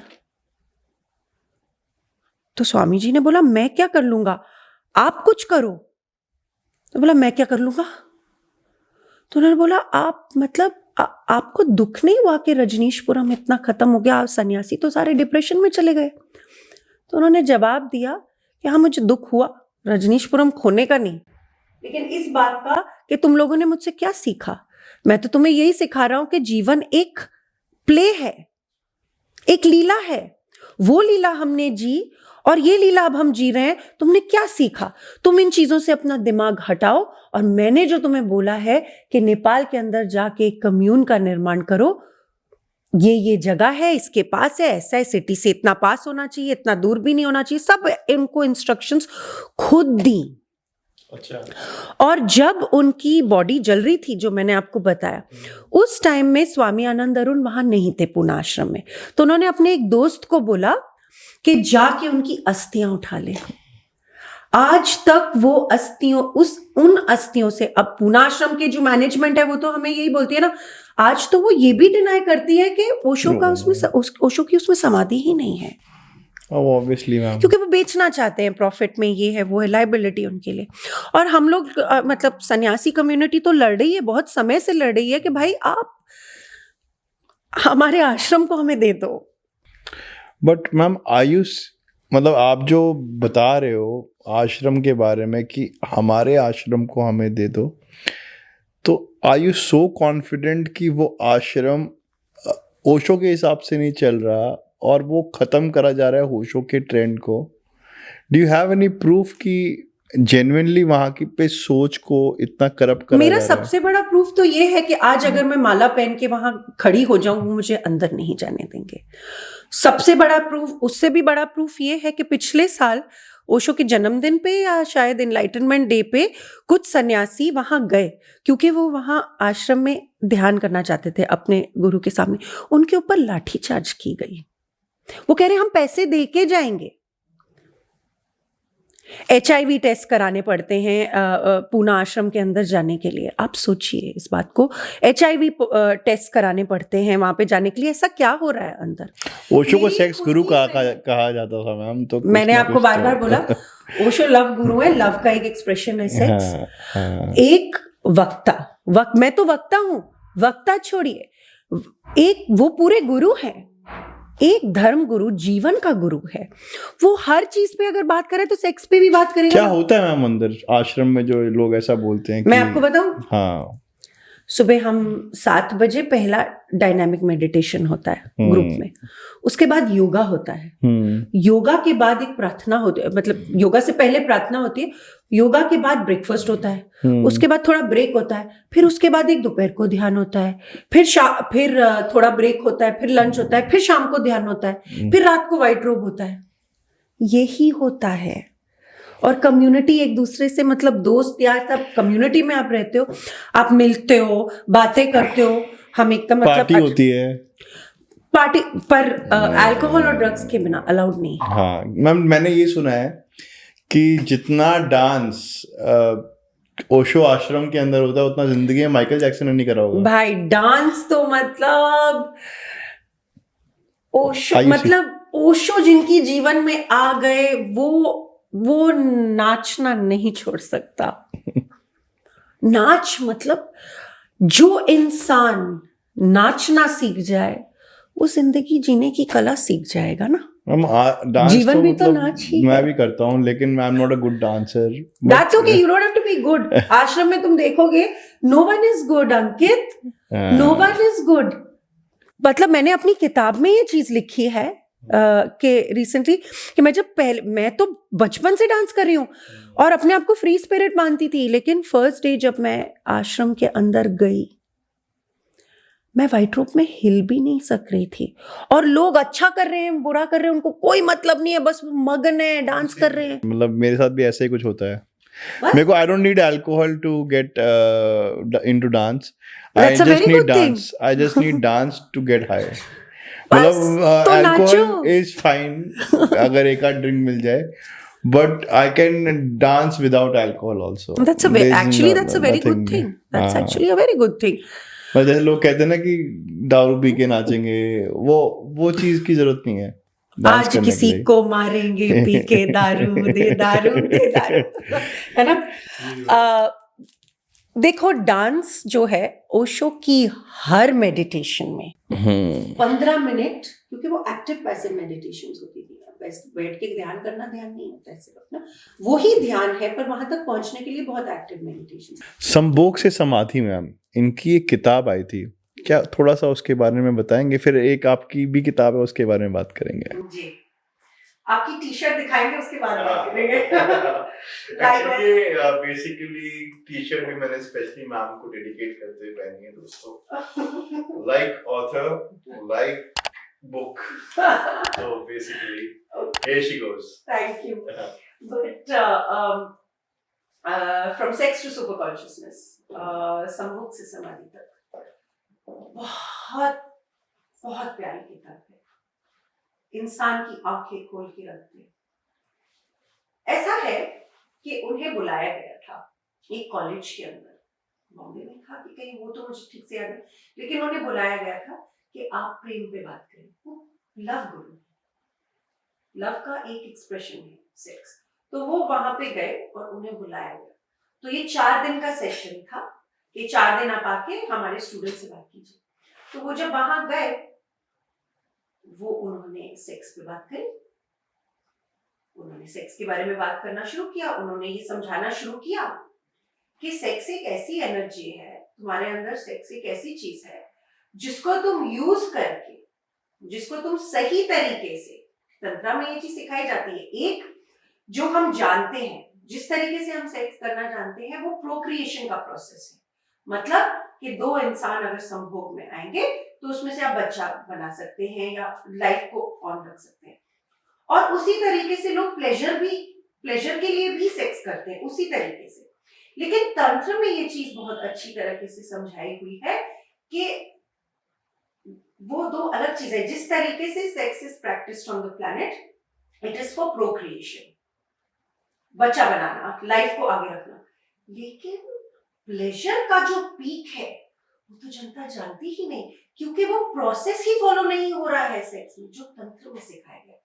Speaker 2: तो स्वामी जी ने बोला मैं क्या कर लूंगा, आप कुछ करो। तो बोला मैं क्या कर लूंगा? तो उन्होंने बोला आप मतलब आपको दुख नहीं हुआ कि रजनीशपुरम इतना खत्म हो गया, सन्यासी तो सारे डिप्रेशन में चले गए? तो उन्होंने जवाब दिया कि हाँ मुझे दुख हुआ रजनीशपुरम खोने का नहीं, लेकिन इस बात का कि तुम लोगों ने मुझसे क्या सीखा। मैं तो तुम्हें यही सिखा रहा हूं कि जीवन एक प्ले है, एक लीला है, वो लीला हमने जी और ये लीला अब हम जी रहे हैं। तुमने क्या सीखा? तुम इन चीजों से अपना दिमाग हटाओ, और मैंने जो तुम्हें बोला है कि नेपाल के अंदर जाके एक कम्यून का निर्माण करो, ये जगह है, इसके पास है, ऐसा है, सिटी से इतना पास होना चाहिए, इतना दूर भी नहीं होना चाहिए, सब इनको इंस्ट्रक्शंस खुद दी।
Speaker 1: अच्छा।
Speaker 2: और जब उनकी बॉडी जल रही थी, जो मैंने आपको बताया, उस टाइम में स्वामी आनंद अरुण वहां नहीं थे पूना आश्रम में, तो उन्होंने अपने एक दोस्त को बोला कि जाके उनकी अस्थियां उठा ले। आज तक वो अस्थियों, उन अस्थियों से, अब पूना आश्रम के जो मैनेजमेंट है वो तो हमें यही बोलती है ना, आज तो वो ये भी डिनाई करती है कि ओशो की उसमें समाधि ही नहीं है।
Speaker 1: ऑब्वियसली मैम,
Speaker 2: क्योंकि वो बेचना चाहते हैं, प्रॉफिट में ये है वो है, लाइबिलिटी उनके लिए। और हम लोग मतलब सन्यासी कम्युनिटी तो लड़ रही है, बहुत समय से लड़ रही है कि भाई आप हमारे आश्रम को हमें दे दो।
Speaker 1: बट मैम आयुष, मतलब आप जो बता रहे हो आश्रम के बारे में कि हमारे आश्रम को हमें दे दो, तो आर यू सो कॉन्फिडेंट कि वो आश्रम ओशो के हिसाब से नहीं चल रहा और वो ख़त्म करा जा रहा है ओशो के ट्रेंड को? Do you have any proof कि जेन्युइनली वहाँ की पे सोच को इतना करप्ट करा
Speaker 2: मेरा
Speaker 1: जा रहा है?
Speaker 2: सबसे बड़ा प्रूफ तो ये है कि आज अगर मैं माला पहन के वहां खड़ी हो जाऊं, वो मुझे अंदर नहीं जाने देंगे। सबसे बड़ा प्रूफ, उससे भी बड़ा प्रूफ ये है कि पिछले साल ओशो के जन्मदिन पे या शायद इनलाइटनमेंट डे पे कुछ सन्यासी वहां गए, क्योंकि वो वहां आश्रम में ध्यान करना चाहते थे अपने गुरु के सामने। उनके ऊपर लाठीचार्ज की गई। वो कह रहे हम पैसे दे के जाएंगे। HIV टेस्ट कराने पड़ते हैं पूना आश्रम के अंदर जाने के लिए। आप सोचिए इस बात को, HIV टेस्ट कराने पड़ते हैं वहां पे जाने के लिए। ऐसा क्या हो रहा है अंदर?
Speaker 1: ओशो को सेक्स गुरु कहा जाता था मैम, तो
Speaker 2: मैंने आपको बार बार बोला ओशो लव गुरु है, लव का एक एक्सप्रेशन है सेक्स।
Speaker 1: हाँ।
Speaker 2: एक वक्ता, मैं तो वक्ता हूं, वक्ता छोड़िए, एक वो पूरे गुरु हैं, एक धर्म गुरु, जीवन का गुरु है। वो हर चीज पे अगर बात करे तो सेक्स पे भी बात करेगा।
Speaker 1: क्या होता है मैम अंदर आश्रम में जो लोग ऐसा बोलते हैं?
Speaker 2: मैं आपको बताऊं,
Speaker 1: हाँ,
Speaker 2: सुबह हम 7 बजे पहला डायनामिक मेडिटेशन होता है ग्रुप में, उसके बाद योगा होता है, योगा के बाद एक प्रार्थना होती है, मतलब योगा से पहले प्रार्थना होती है, योगा के बाद ब्रेकफास्ट होता है, उसके बाद थोड़ा ब्रेक होता है, फिर उसके बाद एक दोपहर को ध्यान होता है, फिर थोड़ा ब्रेक होता है, फिर लंच होता है, फिर शाम को ध्यान होता है, फिर रात को व्हाइट रोब होता है। यही होता है। और कम्युनिटी एक दूसरे से, मतलब दोस्त यार सब कम्युनिटी में आप रहते हो, आप मिलते हो, बातें करते हो, हम एकदम मतलब
Speaker 1: पार्टी होती है,
Speaker 2: पार्टी पर अल्कोहल और ड्रग्स के बिना अलाउड नहीं।
Speaker 1: हाँ मैम, मैंने ये सुना है कि जितना डांस ओशो आश्रम के अंदर होता है उतना जिंदगी में माइकल जैक्सन ने नहीं करा होगा। भाई
Speaker 2: डांस तो मतलब ओशो जिनकी जीवन में आ गए वो नाचना नहीं छोड़ सकता। नाच मतलब जो इंसान नाचना सीख जाए वो जिंदगी जीने की कला सीख जाएगा ना।
Speaker 1: डांस
Speaker 2: जीवन
Speaker 1: तो
Speaker 2: भी तो
Speaker 1: मतलब
Speaker 2: नाच ही
Speaker 1: मैं
Speaker 2: है।
Speaker 1: भी करता हूँ, लेकिन आई am not a good dancer.
Speaker 2: That's okay, you don't have to be good. आश्रम में तुम देखोगे, no one is good, Ankit, no one is good. मतलब मैंने अपनी किताब में ये चीज लिखी है कि रिसेंटली कि मैं तो बचपन से डांस कर रही हूँ और अपने आप को फ्री स्पिरिट मानती थी, लेकिन फर्स्ट डे जब मैं आश्रम के अंदर गई, मैं व्हाइट रोप में हिल भी नहीं सक रही थी, और लोग अच्छा कर रहे हैं, बुरा कर रहे हैं, उनको कोई मतलब नहीं है, बस वो मगन है, डांस कर रहे हैं।
Speaker 1: मतलब मेरे साथ भी ऐसा ही कुछ होता है।
Speaker 2: बस
Speaker 1: मेरे को I don't need alcohol to get into dance. I
Speaker 2: That's a
Speaker 1: just
Speaker 2: very
Speaker 1: need
Speaker 2: good thing.
Speaker 1: Dance, I just need dance to get high.
Speaker 2: बस
Speaker 1: मतलब
Speaker 2: तो नाचो।
Speaker 1: अल्कोहल इज फाइन अगर एक आध ड्रिंक मिल जाए, but I can dance without alcohol also.
Speaker 2: That's a very good thing. That's actually a very good thing.
Speaker 1: मतलब जैसे लोग कहते हैं ना कि दारू पी के नाचेंगे, वो चीज की जरूरत नहीं है डांस
Speaker 2: आज
Speaker 1: करने के
Speaker 2: किसी
Speaker 1: लिए।
Speaker 2: को मारेंगे पी के दारू दे दारू दे दारू, है ना। देखो, डांस जो है ओशो की हर मेडिटेशन में 15 मिनट, क्योंकि वो एक्टिव पैसिव मेडिटेशन होती थी, बैठ के ध्यान करना ध्यान नहीं होता है सिर्फ ना, वो ही ध्यान है, पर वहां तक पहुंचने के लिए बहुत एक्टिव मेडिटेशन।
Speaker 1: संभोग से समाधि मैम, इनकी एक किताब आई थी, क्या थोड़ा सा उसके बारे में बताएंगे? फिर एक आपकी भी किताब है, उसके बारे में बात करेंगे
Speaker 2: जी, आपकी टी शर्ट दिखाएंगे, उसके बाद बात करेंगे।
Speaker 1: एक्चुअली बेसिकली टी शर्ट भी मैंने स्पेशली मैम को डेडिकेट करते हुए पहनी है दोस्तों। Like author, like book. So basically, here she goes.
Speaker 2: Thank you. But from sex to super consciousness, संभोग से समाधि तक, बहुत बहुत प्यारी किताब है, इंसान की आंखें खोल के रख दे। ऐसा है कि उन्हें बुलाया गया था एक कॉलेज के अंदर, बॉम्बे में था कि कहीं, वो तो मुझे ठीक से याद है, लेकिन उन्हें बुलाया गया था कि आप प्रेम पे बात करें। वो लव गुरु, लव का एक एक्सप्रेशन है सेक्स, तो वो वहां पे गए और उन्हें बुलाया गया। तो ये 4 दिन का सेशन था, ये 4 दिन आप आके हमारे स्टूडेंट से बात कीजिए। तो वो जब वहां गए, वो उन्होंने सेक्स पे बात करी, उन्होंने सेक्स के बारे में बात करना शुरू किया, उन्होंने ये समझाना शुरू किया कि सेक्स एक ऐसी एनर्जी है, तुम्हारे अंदर सेक्स एक ऐसी चीज है जिसको तुम यूज करके, जिसको तुम सही तरीके से, तंत्र में ये चीज सिखाई जाती है, एक जो हम जानते हैं, जिस तरीके से हम सेक्स करना जानते हैं, वो प्रोक्रिएशन का प्रोसेस है। मतलब कि 2 इंसान अगर संभोग में आएंगे तो उसमें से आप बच्चा बना सकते हैं या लाइफ को ऑन रख सकते हैं, और उसी तरीके से लोग प्लेजर के लिए भी सेक्स करते हैं, उसी तरीके से। लेकिन तंत्र में ये चीज बहुत अच्छी तरीके से समझाई हुई है कि वो 2 अलग चीजें, जिस तरीके से sex is practised on the planet, it is for procreation, बच्चा बनाना, लाइफ को आगे रखना। लेकिन प्लेजर का जो पीक है वो तो जनता जानती ही नहीं, क्योंकि वो प्रोसेस ही फॉलो नहीं हो रहा है सेक्स में, जो तंत्र में सिखाया गया।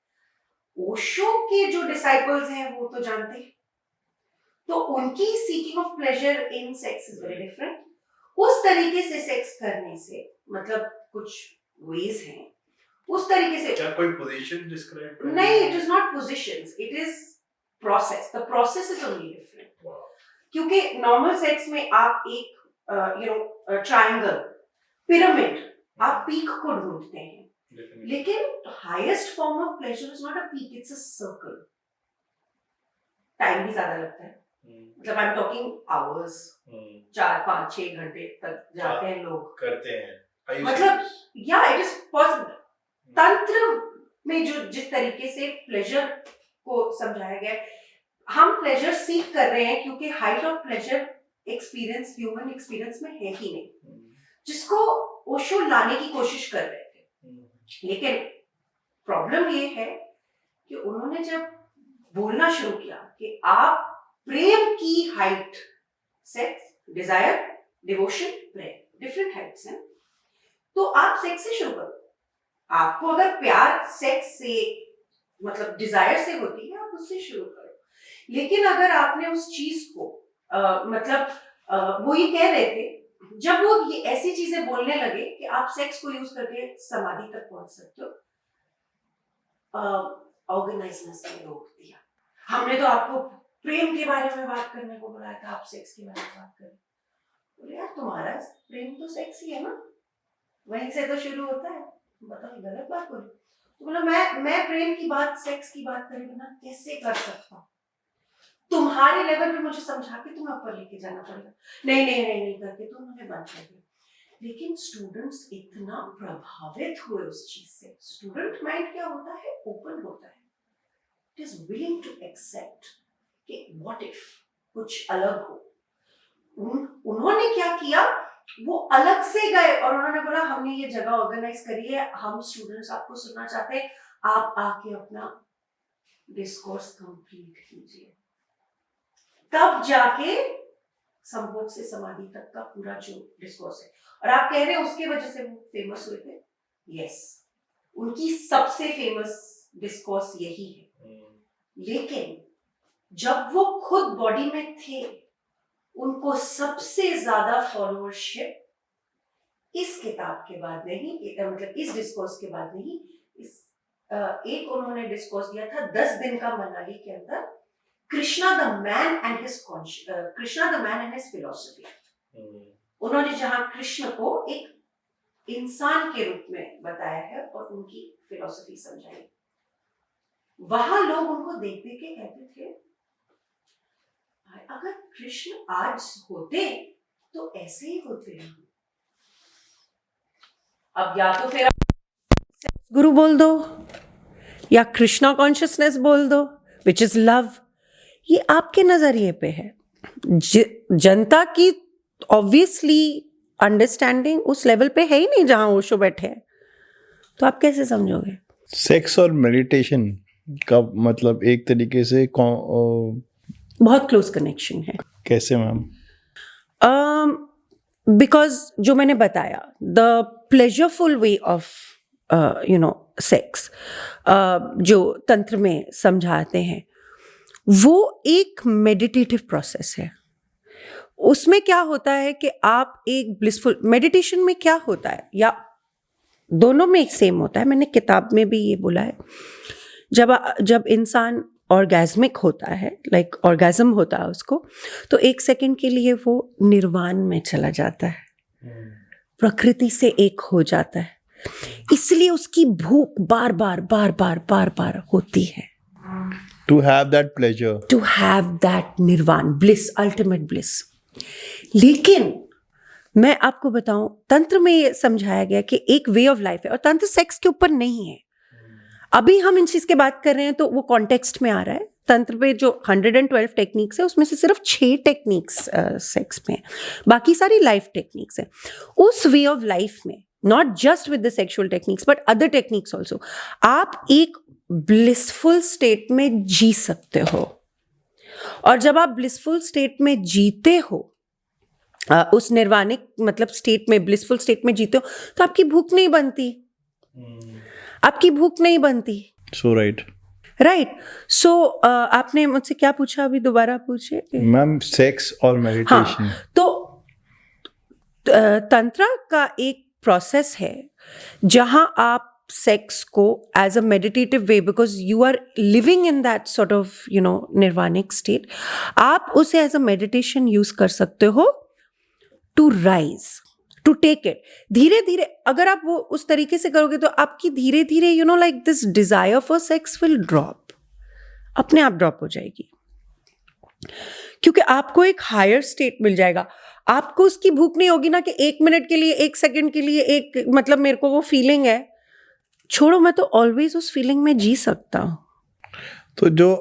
Speaker 2: ओशो के जो डिसाइपल्स हैं वो तो जानते हैं, तो उनकी seeking of pleasure in sex is very different. उस तरीके से सेक्स करने से, मतलब कुछ वेज हैं, उस तरीके से।
Speaker 1: क्या कोई पोजीशन डिस्क्राइब करना?
Speaker 2: नहीं, it is not positions, it is process. The process is only different. क्योंकि नॉर्मल सेक्स में आप एक ट्रायंगल, पिरामिड, आप पीक को ढूंढते हैं, लेकिन highest form of pleasure is not a peak, it's a circle. Time भी ज्यादा लगता है, मतलब आई एम टॉकिंग आवर्स, 4, 5, 6 घंटे तक जाते हैं लोग, करते हैं, मतलब या इट इज पॉसिबल। तंत्र में जो जिस तरीके से प्लेजर को समझाया गया, हम प्लेजर सीख कर रहे हैं, क्योंकि height of pleasure experience human experience में है ही नहीं, जिसको ओशो लाने की कोशिश कर रहे थे। लेकिन प्रॉब्लम ये है कि उन्होंने जब बोलना शुरू किया कि आप प्रेम की हाइट, सेक्स, डिजायर, डिवोशन, प्रेम, डिफरेंट हाइट्स हैं, तो आप सेक्स से शुरू करो। आपको अगर प्यार सेक्स से, मतलब डिजायर से होती है, आप उससे शुरू करो। लेकिन अगर आपने उस चीज को वो ये कह रहे थे, जब वो ये ऐसी चीजें बोलने लगे कि आप सेक्स को यूज करके समाधि तक पहुंच सकते हो, ऑर्गेनाइजनेस में रोक दिया। हमने तो आपको प्रेम के बारे में बात करने को बुलाया था, आप सेक्स के बारे में बात करें। बोले यार तुम्हारा प्रेम तो सेक्स ही है ना, वहीं से तो शुरू होता है, बताओ गलत बात बोली। तो बोला मैं प्रेम की बात सेक्स की बात करे बिना कैसे कर सकता हूँ, तुम्हारे लेवल पे मुझे समझा के तुम्हें ऊपर लेके जाना पड़ेगा। नहीं करके तो उन्होंने बंद कर दिया। लेकिन स्टूडेंट्स इतना प्रभावित हुए उस चीज से। स्टूडेंट माइंड क्या होता है, ओपन होता है, it is willing to accept कि व्हाट इफ कुछ अलग हो। उन्होंने क्या किया, वो अलग से गए और उन्होंने बोला हमने ये जगह ऑर्गेनाइज करी है, हम स्टूडेंट्स आपको सुनना चाहते हैं, आप आके अपना डिस्कोर्स कंप्लीट कीजिए। तब जाके संभोग से समाधि तक का पूरा जो डिस्कोर्स है, और आप कह रहे हैं उसके वजह से वो फेमस हुए थे। यस, उनकी सबसे फेमस डिस्कोर्स यही है। लेकिन जब वो खुद बॉडी में थे, उनको सबसे ज्यादा फॉलोअरशिप इस किताब के बाद नहीं, मतलब इस डिस्कोर्स के बाद नहीं, इस एक उन्होंने डिस्कोर्स दिया था 10 दिन का मनाली के अंदर, Krishna the man and his philosophy. उन्होंने जहां कृष्ण को एक इंसान के रूप में बताया है और उनकी फिलॉसफी समझाई, वहां लोग उनको देख देख के कहते थे अगर कृष्ण आज होते तो ऐसे ही होते हैं। अब या तो फिर गुरु बोल दो या कृष्णा कॉन्शियसनेस बोल दो, विच इज लव। ये आपके नजरिए पे है। जनता की ऑब्वियसली अंडरस्टैंडिंग उस लेवल पे है ही नहीं जहां ओशो बैठे हैं, तो आप कैसे समझोगे?
Speaker 1: सेक्स और मेडिटेशन का मतलब एक तरीके से
Speaker 2: बहुत क्लोज कनेक्शन है।
Speaker 1: कैसे मैम?
Speaker 2: बिकॉज जो मैंने बताया, the pleasureful way of sex जो तंत्र में समझाते हैं, वो एक मेडिटेटिव प्रोसेस है। उसमें क्या होता है कि आप एक ब्लिसफुल मेडिटेशन में क्या होता है, या दोनों में एक सेम होता है, मैंने किताब में भी ये बोला है, जब इंसान ऑर्गेज्मिक होता है, लाइक ऑर्गेज्म होता है उसको, तो 1 सेकंड के लिए वो निर्वाण में चला जाता है, प्रकृति से एक हो जाता है, इसलिए उसकी भूख बार बार होती है।
Speaker 1: To have that pleasure.
Speaker 2: To have that nirvana, bliss, ultimate bliss. लेकिन मैं आपको बताऊं, तंत्र में ये समझाया गया कि एक वे ऑफ लाइफ है, और तंत्र सेक्स के ऊपर नहीं है। अभी हम इन चीज की बात कर रहे हैं तो वो कॉन्टेक्स्ट में आ रहा है। तंत्र पे जो 112 टेक्निक्स है, उसमें से सिर्फ 6 टेक्निक्स सेक्स में, बाकी सारी लाइफ टेक्निक्स है। उस वे ऑफ लाइफ में, not just with the sexual techniques but other techniques also, आप एक ब्लिसफुल स्टेट में जी सकते हो। और जब आप ब्लिसफुल स्टेट में जीते हो, उस निर्वाणिक मतलब स्टेट में, ब्लिसफुल स्टेट में जीते हो, तो आपकी भूख नहीं बनती, आपकी भूख नहीं बनती।
Speaker 1: सो राइट।
Speaker 2: सो आपने मुझसे क्या पूछा, अभी दोबारा पूछे
Speaker 1: मैम? सेक्स और मेडिटेशन।
Speaker 2: हाँ, तो तंत्र का एक प्रोसेस है जहां आप सेक्स को as a meditative way, because you are living in that sort of निर्वाणिक स्टेट, आप उसे एज अ मेडिटेशन यूज कर सकते हो to rise, to take it धीरे धीरे। अगर आप वो उस तरीके से करोगे तो आपकी धीरे धीरे like this desire for sex will drop, अपने आप ड्रॉप हो जाएगी, क्योंकि आपको एक हायर स्टेट मिल जाएगा। आपको उसकी भूख नहीं होगी ना कि 1 मिनट के लिए, 1 सेकंड के लिए, एक मतलब मेरे को वो फीलिंग है, छोड़ो, मैं तो ऑलवेज उस फीलिंग में जी सकता हूँ।
Speaker 1: तो जो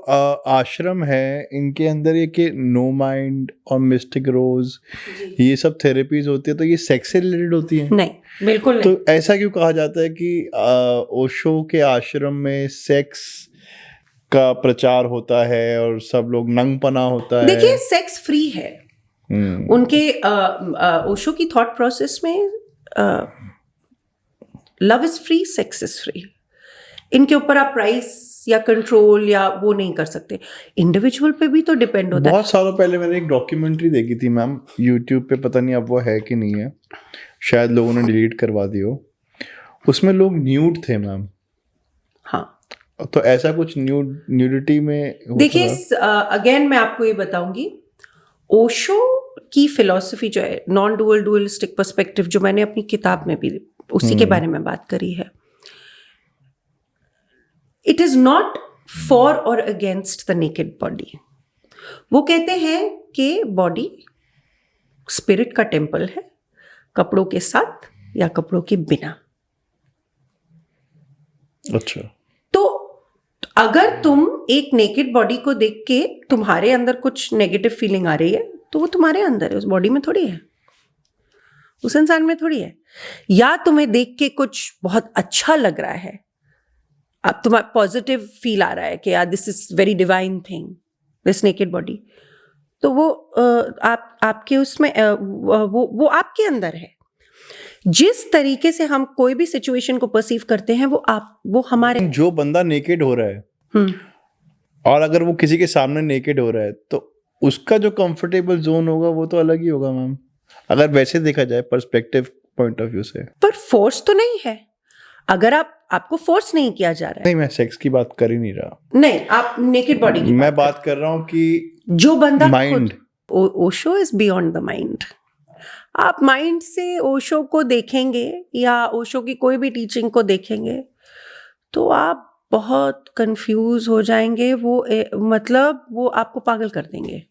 Speaker 1: आश्रम है, इनके अंदर ये कि नो माइंड और मिस्टिक रोज, ये सब थेरेपीज होती है, तो ये सेक्स से रिलेटेड होती है?
Speaker 2: नहीं, बिल्कुल नहीं।
Speaker 1: तो ऐसा क्यों कहा जाता है कि ओशो के आश्रम में सेक्स का प्रचार होता है और सब लोग नंगपना होता है?
Speaker 2: देखिए, सेक्स फ्री है। उनके ओशो की थॉट प्रोसेस में love is free, sex is free. इनके ऊपर आप प्राइस या कंट्रोल या वो नहीं कर सकते। इंडिविजुअल पे भी तो डिपेंड होता है।
Speaker 1: बहुत सालों पहले मैंने एक डॉक्यूमेंट्री देखी थी मैम, यूट्यूब पे, पता नहीं अब वो है कि नहीं है, शायद लोगों ने डिलीट करवा दी हो। उसमें लोग न्यूड थे मैम।
Speaker 2: हाँ,
Speaker 1: तो ऐसा कुछ न्यूडिटी में होता
Speaker 2: देखिए,
Speaker 1: था?
Speaker 2: अगेन मैं आपको ये बताऊंगी, ओशो की फिलॉसफी जो है, नॉन डुअलिस्टिक पर्सपेक्टिव, जो मैंने अपनी किताब में भी उसी के बारे में बात करी है, इट इज नॉट फॉर और अगेंस्ट द नेकेड बॉडी। वो कहते हैं कि बॉडी स्पिरिट का टेम्पल है, कपड़ों के साथ या कपड़ों के बिना।
Speaker 1: अच्छा।
Speaker 2: तो अगर तुम एक नेकेड बॉडी को देख के तुम्हारे अंदर कुछ नेगेटिव फीलिंग आ रही है, तो वो तुम्हारे अंदर है, उस बॉडी में थोड़ी है, उस इंसान में थोड़ी है। या तुम्हें देख के कुछ बहुत अच्छा लग रहा है, अब तुम्हारा पॉजिटिव फील आ रहा है कि यार this is very divine thing, this naked body, तो वो आपके उसमें वो आपके अंदर है। जिस तरीके से हम कोई भी सिचुएशन को परसीव करते हैं, वो हमारे,
Speaker 1: जो बंदा नेकेड हो रहा है और अगर वो किसी के सामने नेकेड हो रहा है, तो उसका जो कंफर्टेबल जोन होगा वो तो अलग ही होगा मैम, अगर वैसे देखा जाए पर्सपेक्टिव पॉइंट ऑफ व्यू से।
Speaker 2: पर फोर्स तो नहीं है। अगर आपको फोर्स नहीं किया जा रहा है।
Speaker 1: नहीं, मैं सेक्स की बात कर ही नहीं रहा।
Speaker 2: नहीं, आप नेकेड बॉडी की
Speaker 1: मैं बात कर रहा हूँ कि
Speaker 2: जो बंदा
Speaker 1: mind,
Speaker 2: Osho is beyond the mind. आप माइंड से ओशो को देखेंगे या ओशो की कोई भी टीचिंग को देखेंगे तो आप बहुत कंफ्यूज हो जाएंगे। मतलब वो आपको पागल कर देंगे।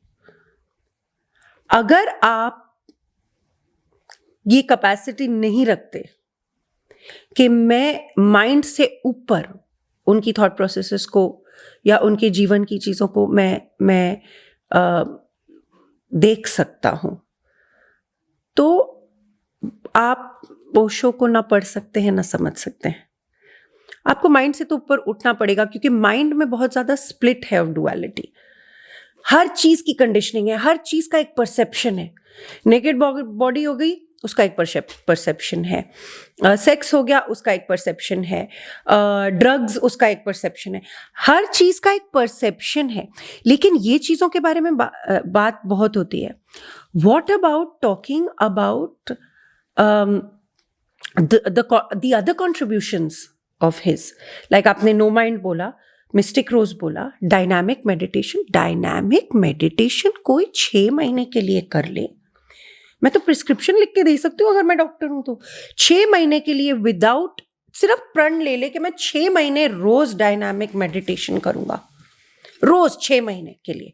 Speaker 2: अगर आप ये कैपेसिटी नहीं रखते कि मैं माइंड से ऊपर उनकी थॉट प्रोसेसेस को या उनके जीवन की चीज़ों को मैं देख सकता हूं, तो आप ओशो को ना पढ़ सकते हैं ना समझ सकते हैं। आपको माइंड से तो ऊपर उठना पड़ेगा, क्योंकि माइंड में बहुत ज़्यादा स्प्लिट है ऑफ डुअलिटी। हर चीज़ की कंडीशनिंग है, हर चीज़ का एक परसेप्शन है। नेकेड बॉडी हो गई, उसका एक परसेप्शन है। सेक्स हो गया, उसका एक परसेप्शन है। ड्रग्स, उसका एक परसेप्शन है। हर चीज़ का एक परसेप्शन है। लेकिन ये चीज़ों के बारे में बात बहुत होती है। What about talking about the other contributions of his? Like आपने नो माइंड बोला, मिस्टिक रोज बोला, डायनामिक मेडिटेशन। डायनामिक मेडिटेशन कोई 6 महीने के लिए कर ले, मैं तो प्रिस्क्रिप्शन लिख के दे सकती हूँ अगर मैं डॉक्टर हूं तो। 6 महीने के लिए विदाउट, सिर्फ प्रण ले ले कि मैं 6 महीने रोज डायनामिक मेडिटेशन करूंगा, रोज 6 महीने के लिए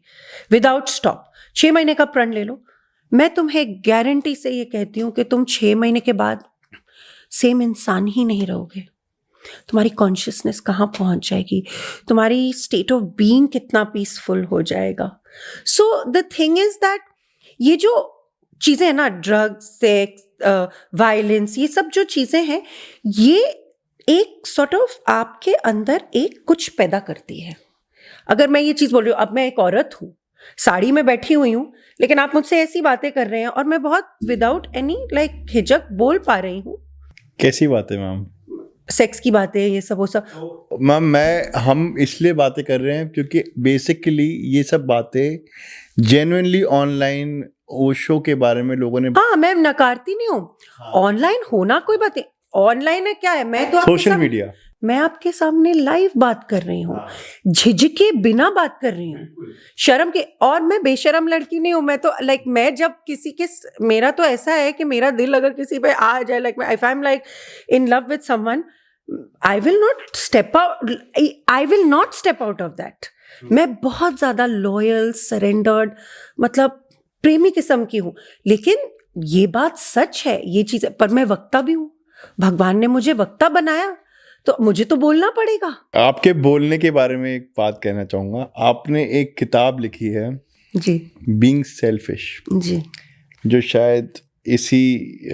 Speaker 2: विदाउट स्टॉप। 6 महीने का प्रण ले लो। मैं तुम्हें गारंटी से ये कहती हूँ कि तुम 6 महीने के बाद सेम इंसान ही नहीं रहोगे। तुम्हारी कॉन्शियसनेस कहाँ पहुंच जाएगी, तुम्हारी स्टेट ऑफ बीइंग कितना पीसफुल हो जाएगा। So the thing is that ये जो चीज़ें हैं ना, ड्रग्स, सेक्स, वायलेंस, ये सब जो चीज़ें हैं, ये एक सॉर्ट ऑफ आपके अंदर एक कुछ पैदा करती है। अगर मैं ये चीज़ बोल रही हूँ, अब मैं एक औरत हूँ, साड़ी में बैठी हुई हूँ, लेकिन आप मुझसे ऐसी बातें कर रहे हैं और मैं बहुत विदाउट एनी लाइक हिचक बोल पा रही हूँ।
Speaker 1: कैसी बातें मैम?
Speaker 2: सेक्स की बातें, ये सब वो सब
Speaker 1: मैम। हम इसलिए बातें कर रहे हैं क्योंकि बेसिकली ये सब बातें जेन्युइनली ऑनलाइन ओशो के बारे में लोगों ने,
Speaker 2: हाँ, मैं नकारती नहीं हूँ। ऑनलाइन होना कोई बात नहीं, ऑनलाइन है क्या है, मैं तो
Speaker 1: सोशल मीडिया, मैं
Speaker 2: आपके सामने लाइव बात कर रही हूँ, झिझके बिना बात कर रही हूँ, शर्म के। और मैं बेशर्म लड़की नहीं हूँ। मैं तो लाइक मैं जब किसी के, मेरा तो ऐसा है कि मेरा दिल अगर किसी पे आ जाए, like if I am like in love with someone, I will not step out of that. मैं बहुत ज्यादा लॉयल, सरेंडर्ड, मतलब प्रेमी किस्म की हूँ। लेकिन ये बात सच है, ये चीज, पर मैं वक्ता भी हूँ। भगवान ने मुझे वक्ता बनाया तो मुझे तो बोलना पड़ेगा।
Speaker 1: आपके बोलने के बारे में एक बात कहना चाहूंगा। आपने एक किताब लिखी है
Speaker 2: जी,
Speaker 1: बीइंग सेल्फिश
Speaker 2: जी,
Speaker 1: जो शायद इसी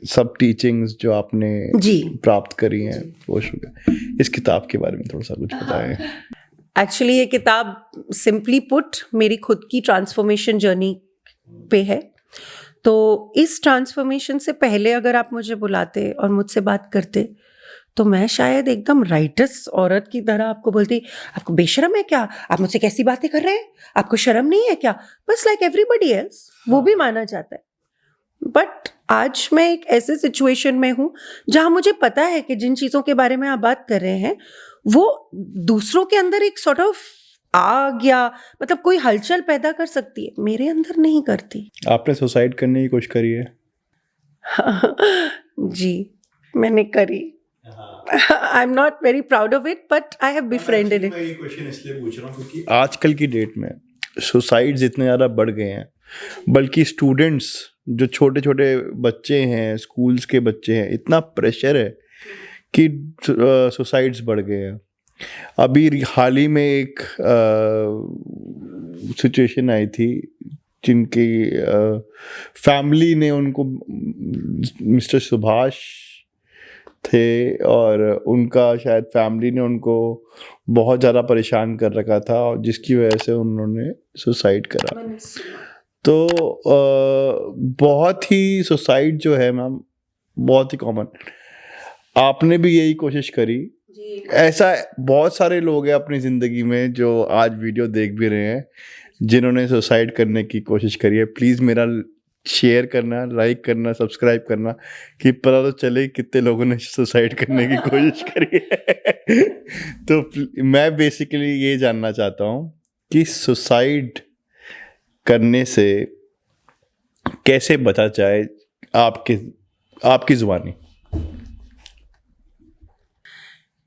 Speaker 1: सब टीचिंग्स जो आपने
Speaker 2: जी
Speaker 1: प्राप्त करी हैं वो इस किताब के बारे में थोड़ा सा कुछ बताएं।
Speaker 2: एक्चुअली ये किताब सिंपली पुट मेरी खुद की ट्रांसफॉर्मेशन जर्नी पे है। तो इस ट्रांसफॉर्मेशन से पहले अगर आप मुझे बुलाते और मुझसे बात करते तो मैं शायद एकदम राइटस औरत की तरह आपको बोलती, आपको बेशरम है क्या, आप मुझसे कैसी बातें कर रहे हैं, आपको शर्म नहीं है क्या, बस लाइक एवरीबडी एल्स, वो भी माना जाता है। बट आज मैं एक ऐसे सिचुएशन में हूँ जहाँ मुझे पता है कि जिन चीज़ों के बारे में आप बात कर रहे हैं वो दूसरों के अंदर एक सॉर्ट ऑफ आग या मतलब कोई हलचल पैदा कर सकती है, मेरे अंदर नहीं करती।
Speaker 1: आपने सुसाइड करने की कोशिश करी है?
Speaker 2: जी, मैंने करी। I am not very proud of it but I have befriended it.
Speaker 1: मैं ये क्वेश्चन इसलिए पूछ रहा हूँ क्योंकि आजकल की डेट में सुसाइड्स इतने ज़्यादा बढ़ गए हैं, बल्कि स्टूडेंट्स जो छोटे छोटे बच्चे हैं, स्कूल्स के बच्चे हैं, इतना प्रेशर है कि सुसाइड्स बढ़ गए हैं। अभी हाल ही में एक सिचुएशन आई थी जिनकी फैमिली ने उनको, मिस्टर सुभाष थे और उनका शायद फैमिली ने उनको बहुत ज़्यादा परेशान कर रखा था और जिसकी वजह से उन्होंने सुसाइड करा। तो बहुत ही सुसाइड जो है मैम बहुत ही कॉमन। आपने भी यही कोशिश करी? ऐसा बहुत सारे लोग हैं अपनी ज़िंदगी में जो आज वीडियो देख भी रहे हैं जिन्होंने सुसाइड करने की कोशिश करी है। प्लीज़ मेरा शेयर करना, लाइक करना, सब्सक्राइब करना कि पता तो चले कितने लोगों ने सुसाइड करने की कोशिश करी है। तो मैं बेसिकली ये जानना चाहता हूँ कि सुसाइड करने से कैसे बचा जाए, आपकी ज़ुबानी।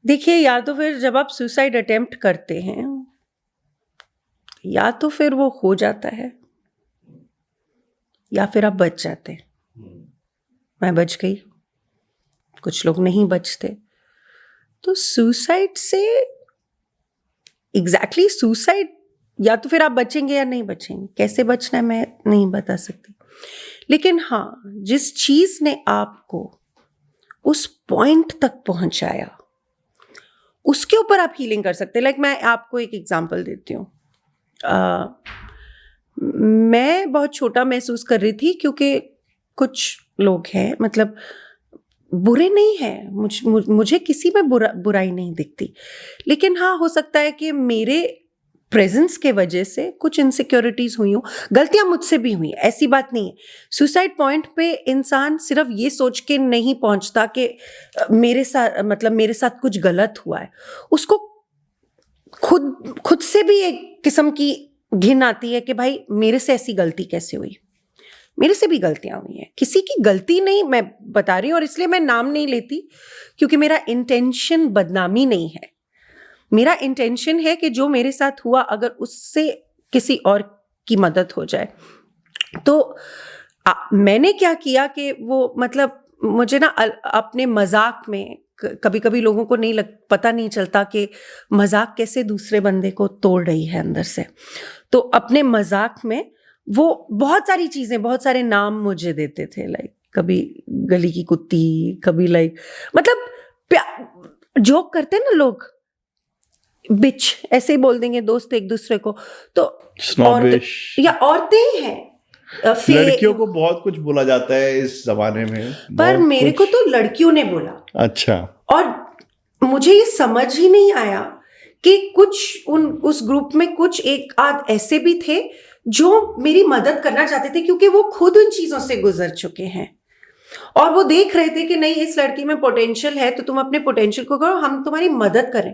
Speaker 2: देखिए, या तो फिर जब आप सुसाइड अटेम्प्ट करते हैं या तो फिर वो हो जाता है या फिर आप बच जाते हैं। मैं बच गई, कुछ लोग नहीं बचते। तो सुसाइड से एग्जैक्टली सुसाइड या तो फिर आप बचेंगे या नहीं बचेंगे, कैसे बचना है मैं नहीं बता सकती। लेकिन हाँ, जिस चीज ने आपको उस पॉइंट तक पहुंचाया उसके ऊपर आप हीलिंग कर सकते हैं। लाइक मैं आपको एक एग्जांपल देती हूँ। मैं बहुत छोटा महसूस कर रही थी क्योंकि कुछ लोग हैं, मतलब बुरे नहीं हैं, मुझे किसी में बुराई नहीं दिखती, लेकिन हाँ हो सकता है कि मेरे प्रेजेंस के वजह से कुछ इनसिक्योरिटीज हुई हो। गलतियां मुझसे भी हुई, ऐसी बात नहीं है। सुसाइड पॉइंट पे इंसान सिर्फ ये सोच के नहीं पहुंचता कि मेरे साथ कुछ गलत हुआ है। उसको खुद से भी एक किस्म की घिन आती है कि भाई मेरे से ऐसी गलती कैसे हुई। मेरे से भी गलतियां हुई हैं, किसी की गलती नहीं मैं बता रही हूँ, और इसलिए मैं नाम नहीं लेती क्योंकि मेरा इंटेंशन बदनामी नहीं है। मेरा इंटेंशन है कि जो मेरे साथ हुआ अगर उससे किसी और की मदद हो जाए। तो मैंने क्या किया कि वो मतलब मुझे ना अपने मजाक में, कभी कभी लोगों को पता नहीं चलता कि मजाक कैसे दूसरे बंदे को तोड़ रही है अंदर से। तो अपने मजाक में वो बहुत सारी चीजें, बहुत सारे नाम मुझे देते थे। लाइक कभी गली की कुत्ती, कभी लाइक मतलब जोक करते ना लोग, बिच ऐसे ही बोल देंगे दोस्त एक दूसरे को। तो औरतें ही हैं,
Speaker 1: लड़कियों को बहुत कुछ बोला जाता है इस जमाने में,
Speaker 2: पर मेरे को तो लड़कियों ने बोला।
Speaker 1: अच्छा। और
Speaker 2: मुझे ये समझ ही नहीं आया कि उस ग्रुप में कुछ एक आध ऐसे भी थे जो मेरी मदद करना चाहते थे क्योंकि वो खुद उन चीजों से गुजर चुके हैं और वो देख रहे थे कि नहीं इस लड़की में पोटेंशियल है तो तुम अपने पोटेंशियल को करो, हम तुम्हारी मदद करें।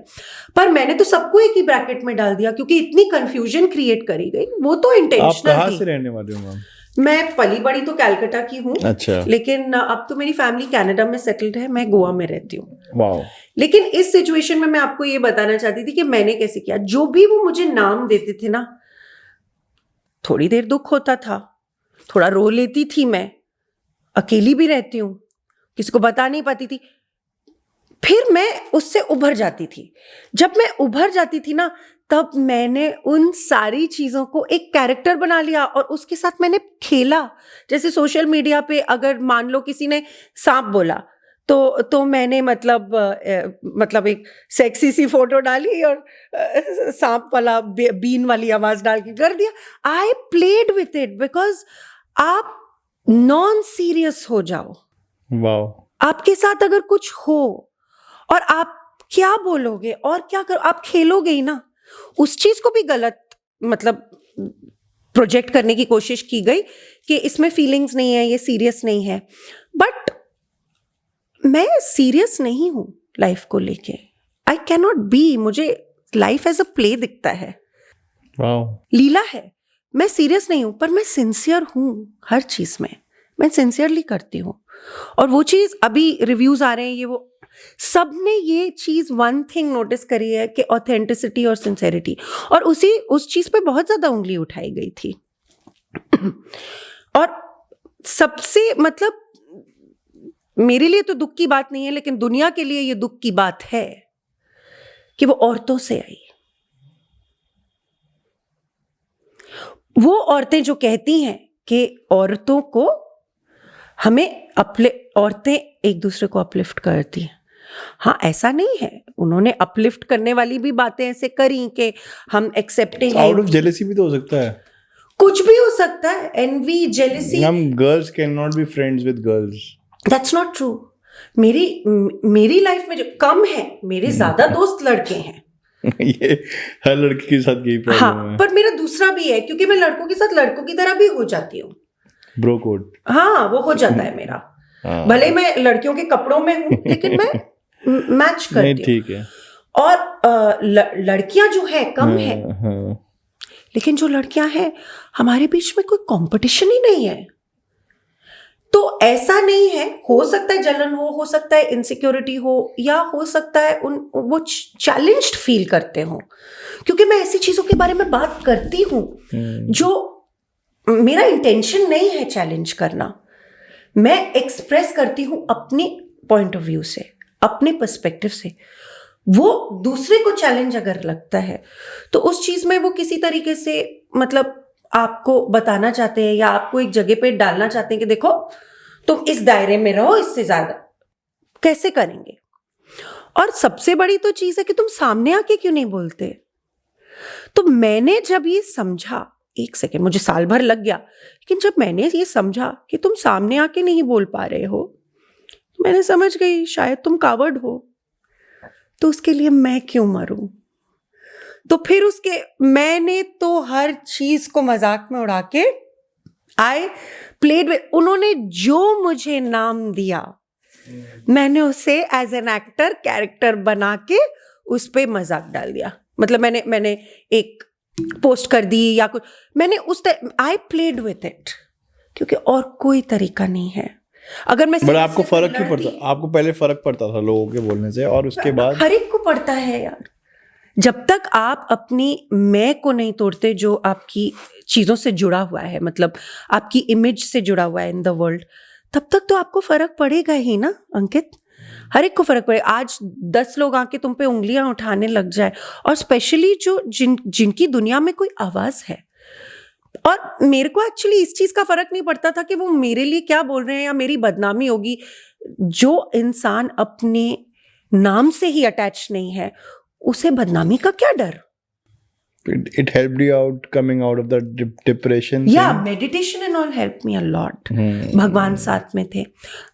Speaker 2: पर मैंने तो सबको एक ही ब्रैकेट में डाल दिया क्योंकि इतनी कंफ्यूजन क्रिएट करी गई। वो तो इंटेंशनल थी।
Speaker 1: आप कहाँ से रहने वाले हो मैम?
Speaker 2: मैं पली बड़ी तो कलकत्ता की हूँ।
Speaker 1: अच्छा।
Speaker 2: लेकिन अब तो मेरी फैमिली कनाडा में सेटल्ड है, मैं गोवा में रहती हूँ।
Speaker 1: वाओ।
Speaker 2: लेकिन इस सिचुएशन में मैं आपको ये बताना चाहती थी कि मैंने कैसे किया। जो भी वो मुझे नाम देते थे ना, थोड़ी देर दुख होता था, थोड़ा रो लेती थी, मैं अकेली भी रहती हूँ, किसी को बता नहीं पाती थी, फिर मैं उससे उभर जाती थी। जब मैं उभर जाती थी ना, तब मैंने उन सारी चीजों को एक कैरेक्टर बना लिया और उसके साथ मैंने खेला। जैसे सोशल मीडिया पे अगर मान लो किसी ने सांप बोला तो मैंने मतलब एक सेक्सी सी फोटो डाली और सांप वाला बीन वाली आवाज डाल के कर दिया। I played with it because आप नॉन सीरियस हो जाओ।
Speaker 1: वाओ।
Speaker 2: आपके साथ अगर कुछ हो और आप क्या बोलोगे और क्या करो, आप खेलोगे ही ना। उस चीज को भी गलत मतलब प्रोजेक्ट करने की कोशिश की गई कि इसमें फीलिंग्स नहीं है, ये सीरियस नहीं है। बट मैं सीरियस नहीं हूं लाइफ को लेके। आई कैन नॉट बी, मुझे लाइफ एज अ प्ले दिखता है, लीला है। मैं सीरियस नहीं हूं, पर मैं सिंसियर हूं हर चीज में, मैं सिंसियरली करती हूँ। और वो चीज अभी रिव्यूज आ रहे हैं, ये वो सबने ये चीज वन थिंग नोटिस करी है कि ऑथेंटिसिटी और सिंसेरिटी, और उस चीज पे बहुत ज्यादा उंगली उठाई गई थी। और सबसे मतलब मेरे लिए तो दुख की बात नहीं है, लेकिन दुनिया के लिए ये दुख की बात है कि वो औरतों से आई। वो औरतें जो कहती हैं कि औरतों को हमें औरतें एक दूसरे को अपलिफ्ट करती हैं। हाँ, ऐसा नहीं है, उन्होंने अपलिफ्ट करने वाली भी बातें ऐसे करी कि हम एक्सेप्टिंग है।
Speaker 1: आउट ऑफ जेलेसी भी तो हो सकता है,
Speaker 2: कुछ भी हो सकता है, एनवी, जेलेसी।
Speaker 1: हम girls can not be friends with girls.
Speaker 2: That's not true. मेरी लाइफ में जो कम है, मेरे ज्यादा दोस्त लड़के हैं।
Speaker 1: ये हर लड़की के साथ यही प्रॉब्लम
Speaker 2: हाँ,
Speaker 1: है।
Speaker 2: पर मेरा दूसरा भी है, क्योंकि मैं लड़कों के साथ लड़कों की तरह भी हो जाती हूँ।
Speaker 1: Bro code.
Speaker 2: हाँ, वो हो जाता है मेरा। भले मैं लड़कियों के कपड़ों में हूँ, लेकिन मैं मैच करती हूँ।
Speaker 1: ठीक है।
Speaker 2: और लड़कियां जो है कम है, लेकिन जो लड़कियां हैं हमारे बीच में कोई कंपटीशन ही नहीं है। तो ऐसा नहीं है, हो सकता है जलन हो सकता है इनसिक्योरिटी हो, या हो सकता है वो चैलेंज्ड फील करते हो, क्योंकि मैं ऐसी चीजों के बारे में बात करती हूँ जो मेरा इंटेंशन नहीं है चैलेंज करना। मैं एक्सप्रेस करती हूँ अपनी पॉइंट ऑफ व्यू से, अपने पर्सपेक्टिव से। वो दूसरे को चैलेंज अगर लगता है तो उस चीज में वो किसी तरीके से मतलब आपको बताना चाहते हैं या आपको एक जगह पे डालना चाहते हैं कि देखो तुम इस दायरे में रहो, इससे ज्यादा कैसे करेंगे। और सबसे बड़ी तो चीज है कि तुम सामने आके क्यों नहीं बोलते। तो मैंने जब ये समझा, एक सेकेंड, मुझे साल भर लग गया, लेकिन जब मैंने ये समझा कि तुम सामने आके नहीं बोल पा रहे हो, मैंने समझ गई शायद तुम कावर्ड हो, तो उसके लिए मैं क्यों मरूं। तो फिर मैंने तो हर चीज को मजाक में उड़ा के आई प्लेड विद। उन्होंने जो मुझे नाम दिया, मैंने उसे एज एन एक्टर कैरेक्टर बना के उस पे मजाक डाल दिया। मतलब मैंने एक पोस्ट कर दी या कुछ, मैंने आई प्लेड विद इट, क्योंकि और कोई तरीका नहीं है। अगर मैं
Speaker 1: बट आपको फर्क क्यों पड़ता? आपको पहले फर्क पड़ता था लोगों के बोलने से, और उसके बाद
Speaker 2: हर एक को पड़ता है यार। जब तक आप अपनी मैं को नहीं तोड़ते, जो आपकी चीजों से जुड़ा हुआ है, मतलब आपकी इमेज से जुड़ा हुआ है इन द वर्ल्ड, तब तक तो आपको फर्क पड़ेगा ही ना अंकित। हर एक को फर्क पड़ेगा। आज 10 लोग आके तुम पे उंगलियां उठाने लग जाए, और स्पेशली जो जिनकी दुनिया में कोई आवाज है। और मेरे को एक्चुअली इस चीज का फर्क नहीं पड़ता था कि वो मेरे लिए क्या बोल रहे हैं या मेरी बदनामी होगी। जो इंसान अपने नाम से ही अटैच नहीं है, उसे बदनामी का क्या डर।
Speaker 1: it helped you out coming out of the depression
Speaker 2: या meditation and all helped me a lot. भगवान साथ में थे,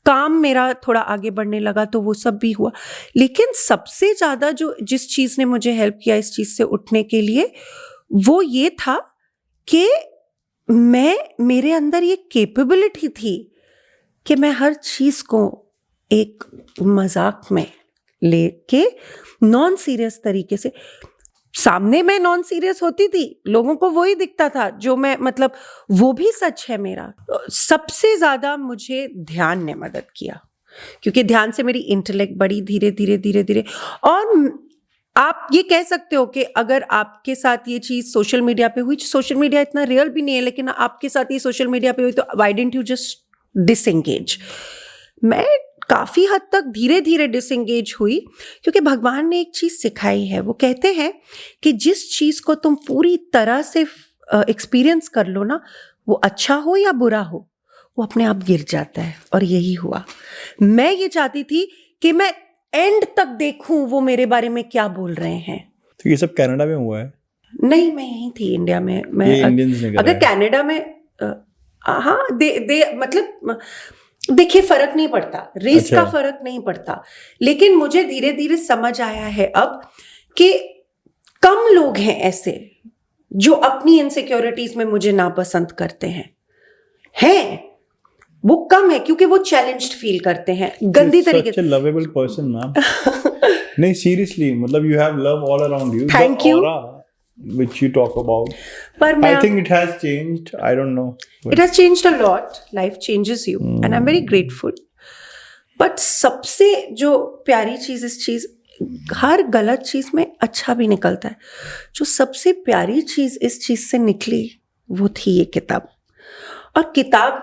Speaker 2: काम मेरा थोड़ा आगे बढ़ने लगा, तो वो सब भी हुआ। लेकिन सबसे ज्यादा जिस चीज ने मुझे हेल्प किया इस चीज से उठने के लिए, वो ये था कि मेरे अंदर ये कैपेबिलिटी थी कि मैं हर चीज को एक मजाक में लेके नॉन सीरियस तरीके से, सामने मैं नॉन सीरियस होती थी, लोगों को वही दिखता था जो मैं, मतलब वो भी सच है मेरा। सबसे ज्यादा मुझे ध्यान ने मदद किया, क्योंकि ध्यान से मेरी इंटेलेक्ट बढ़ी धीरे धीरे धीरे धीरे। और आप ये कह सकते हो कि अगर आपके साथ ये चीज सोशल मीडिया पे हुई, सोशल मीडिया इतना रियल भी नहीं है, लेकिन आपके साथ ये सोशल मीडिया पे हुई, तो why didn't you just disengage. मैं काफी हद तक धीरे धीरे डिसएंगेज हुई, क्योंकि भगवान ने एक चीज सिखाई है। वो कहते हैं कि जिस चीज को तुम पूरी तरह से एक्सपीरियंस कर लो ना, वो अच्छा हो या बुरा हो, वो अपने आप गिर जाता है। और यही हुआ। मैं ये चाहती थी कि मैं एंड तक देखूं वो मेरे बारे में क्या बोल रहे हैं।
Speaker 1: तो ये सब कनाडा में हुआ है?
Speaker 2: नहीं, मैं यहीं थी इंडिया में। मैं
Speaker 1: अगर
Speaker 2: कनाडा में हाँ मतलब देखिए फर्क नहीं पड़ता, रेस का फर्क नहीं पड़ता, लेकिन मुझे धीरे धीरे समझ आया है अब कि कम लोग हैं ऐसे जो अपनी इनसिक्योरिटीज में मुझे नापसंद करते हैं वो कम है, क्योंकि वो चैलेंज्ड फील करते हैं गंदी तरीके से।
Speaker 1: Lovable person ma'am. नहीं सीरियसली, मतलब you have love all around you.
Speaker 2: Thank you.
Speaker 1: Which you talk about,
Speaker 2: पर
Speaker 1: I think it has changed. I don't know.
Speaker 2: It has changed a lot. Life changes you, and I'm very grateful. But सबसे जो प्यारी चीज, इस चीज, हर गलत चीज में अच्छा भी निकलता है। जो सबसे प्यारी चीज इस चीज से निकली वो थी ये किताब। और किताब,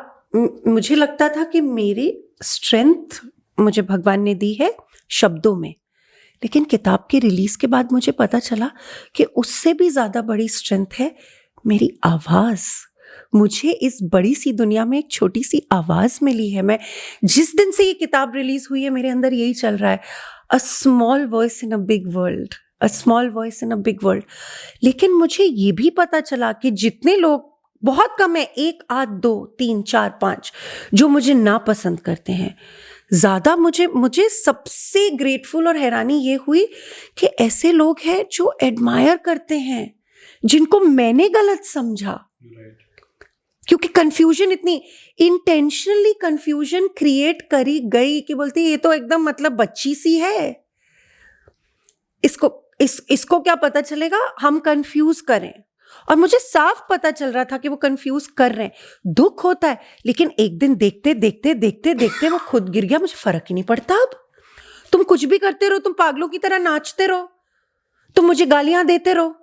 Speaker 2: मुझे लगता था कि मेरी स्ट्रेंथ मुझे भगवान ने दी है शब्दों में, लेकिन किताब के रिलीज के बाद मुझे पता चला कि उससे भी ज्यादा बड़ी स्ट्रेंथ है मेरी आवाज। मुझे इस बड़ी सी दुनिया में एक छोटी सी आवाज मिली है। मैं जिस दिन से ये किताब रिलीज हुई है मेरे अंदर यही चल रहा है, a small voice in a big world, a small voice in a big world. लेकिन मुझे ये भी पता चला कि जितने लोग, बहुत कम है, 1 8 2 3 4 5 जो मुझे नापसंद करते हैं, ज्यादा मुझे सबसे ग्रेटफुल और हैरानी ये हुई कि ऐसे लोग हैं जो एडमायर करते हैं, जिनको मैंने गलत समझा। क्योंकि कंफ्यूजन, इतनी इंटेंशनली कंफ्यूजन क्रिएट करी गई कि बोलती ये तो एकदम मतलब बच्ची सी है, इसको क्या पता चलेगा हम कंफ्यूज करें। और मुझे साफ पता चल रहा था कि वो कंफ्यूज कर रहे हैं। दुख होता है, लेकिन एक दिन देखते देखते देखते देखते वो खुद गिर गया। मुझे फर्क ही नहीं पड़ता। अब तुम कुछ भी करते रहो, तुम पागलों की तरह नाचते रहो, तुम मुझे गालियां देते रहो,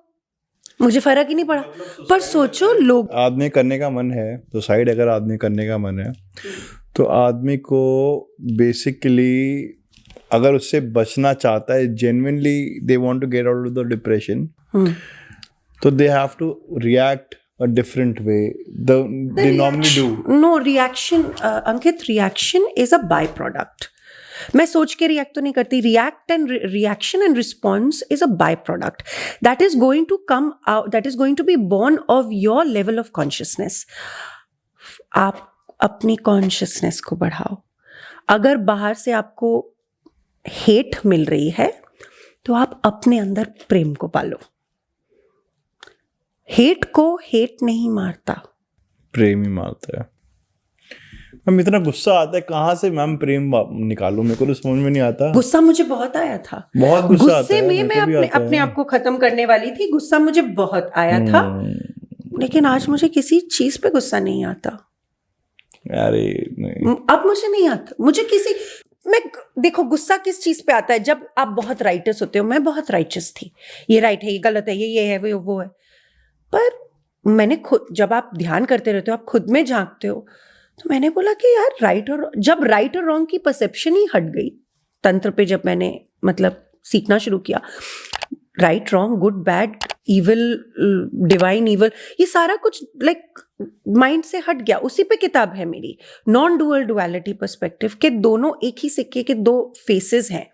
Speaker 2: मुझे फर्क ही नहीं पड़ा। पर सोचो, लोग,
Speaker 1: आदमी करने का मन है, सुसाइड अगर आदमी करने का मन है तो आदमी को बेसिकली, अगर उससे बचना चाहता है, genuinely they want to get out of the depression, so they have to react a different way. They normally do.
Speaker 2: No reaction, Ankit, reaction is a byproduct. मैं सोच के रिएक्ट तो नहीं करती। reaction and response is a byproduct that is going to come out, that is going to be born of your level of consciousness. आप अपनी consciousness को बढ़ाओ। अगर बाहर से आपको हेट मिल रही है तो आप अपने अंदर प्रेम को पालो। हेट को हेट नहीं मारता,
Speaker 1: प्रेम ही मारता है। मैम इतना गुस्सा आता है, कहाँ से मैम प्रेम निकालूं? मेरे को तो समझ में नहीं आता।
Speaker 2: गुस्सा मुझे बहुत आया था,
Speaker 1: बहुत गुस्सा आता है।
Speaker 2: गुस्से में मैं अपने आप को खत्म करने वाली थी। गुस्सा मुझे बहुत आया था, लेकिन आज मुझे किसी चीज पे गुस्सा नहीं आता।
Speaker 1: अरे नहीं,
Speaker 2: अब मुझे नहीं आता। मैं देखो, गुस्सा किस चीज पे आता है? जब आप बहुत राइटर्स होते हो। मैं बहुत राइटस थी, ये राइट है, ये गलत है, ये है, वो है। पर मैंने खुद, जब आप ध्यान करते रहते हो, आप खुद में झांकते हो, तो मैंने बोला कि यार जब राइट और रॉन्ग की परसेप्शन ही हट गई, तंत्र पे जब मैंने मतलब सीखना शुरू किया, right wrong, good bad, evil, divine evil, ये सारा कुछ लाइक माइंड से हट गया। उसी पे किताब है मेरी, नॉन डुअल डुअलिटी पर्सपेक्टिव, के दोनों एक ही सिक्के के 2 फेसेस हैं,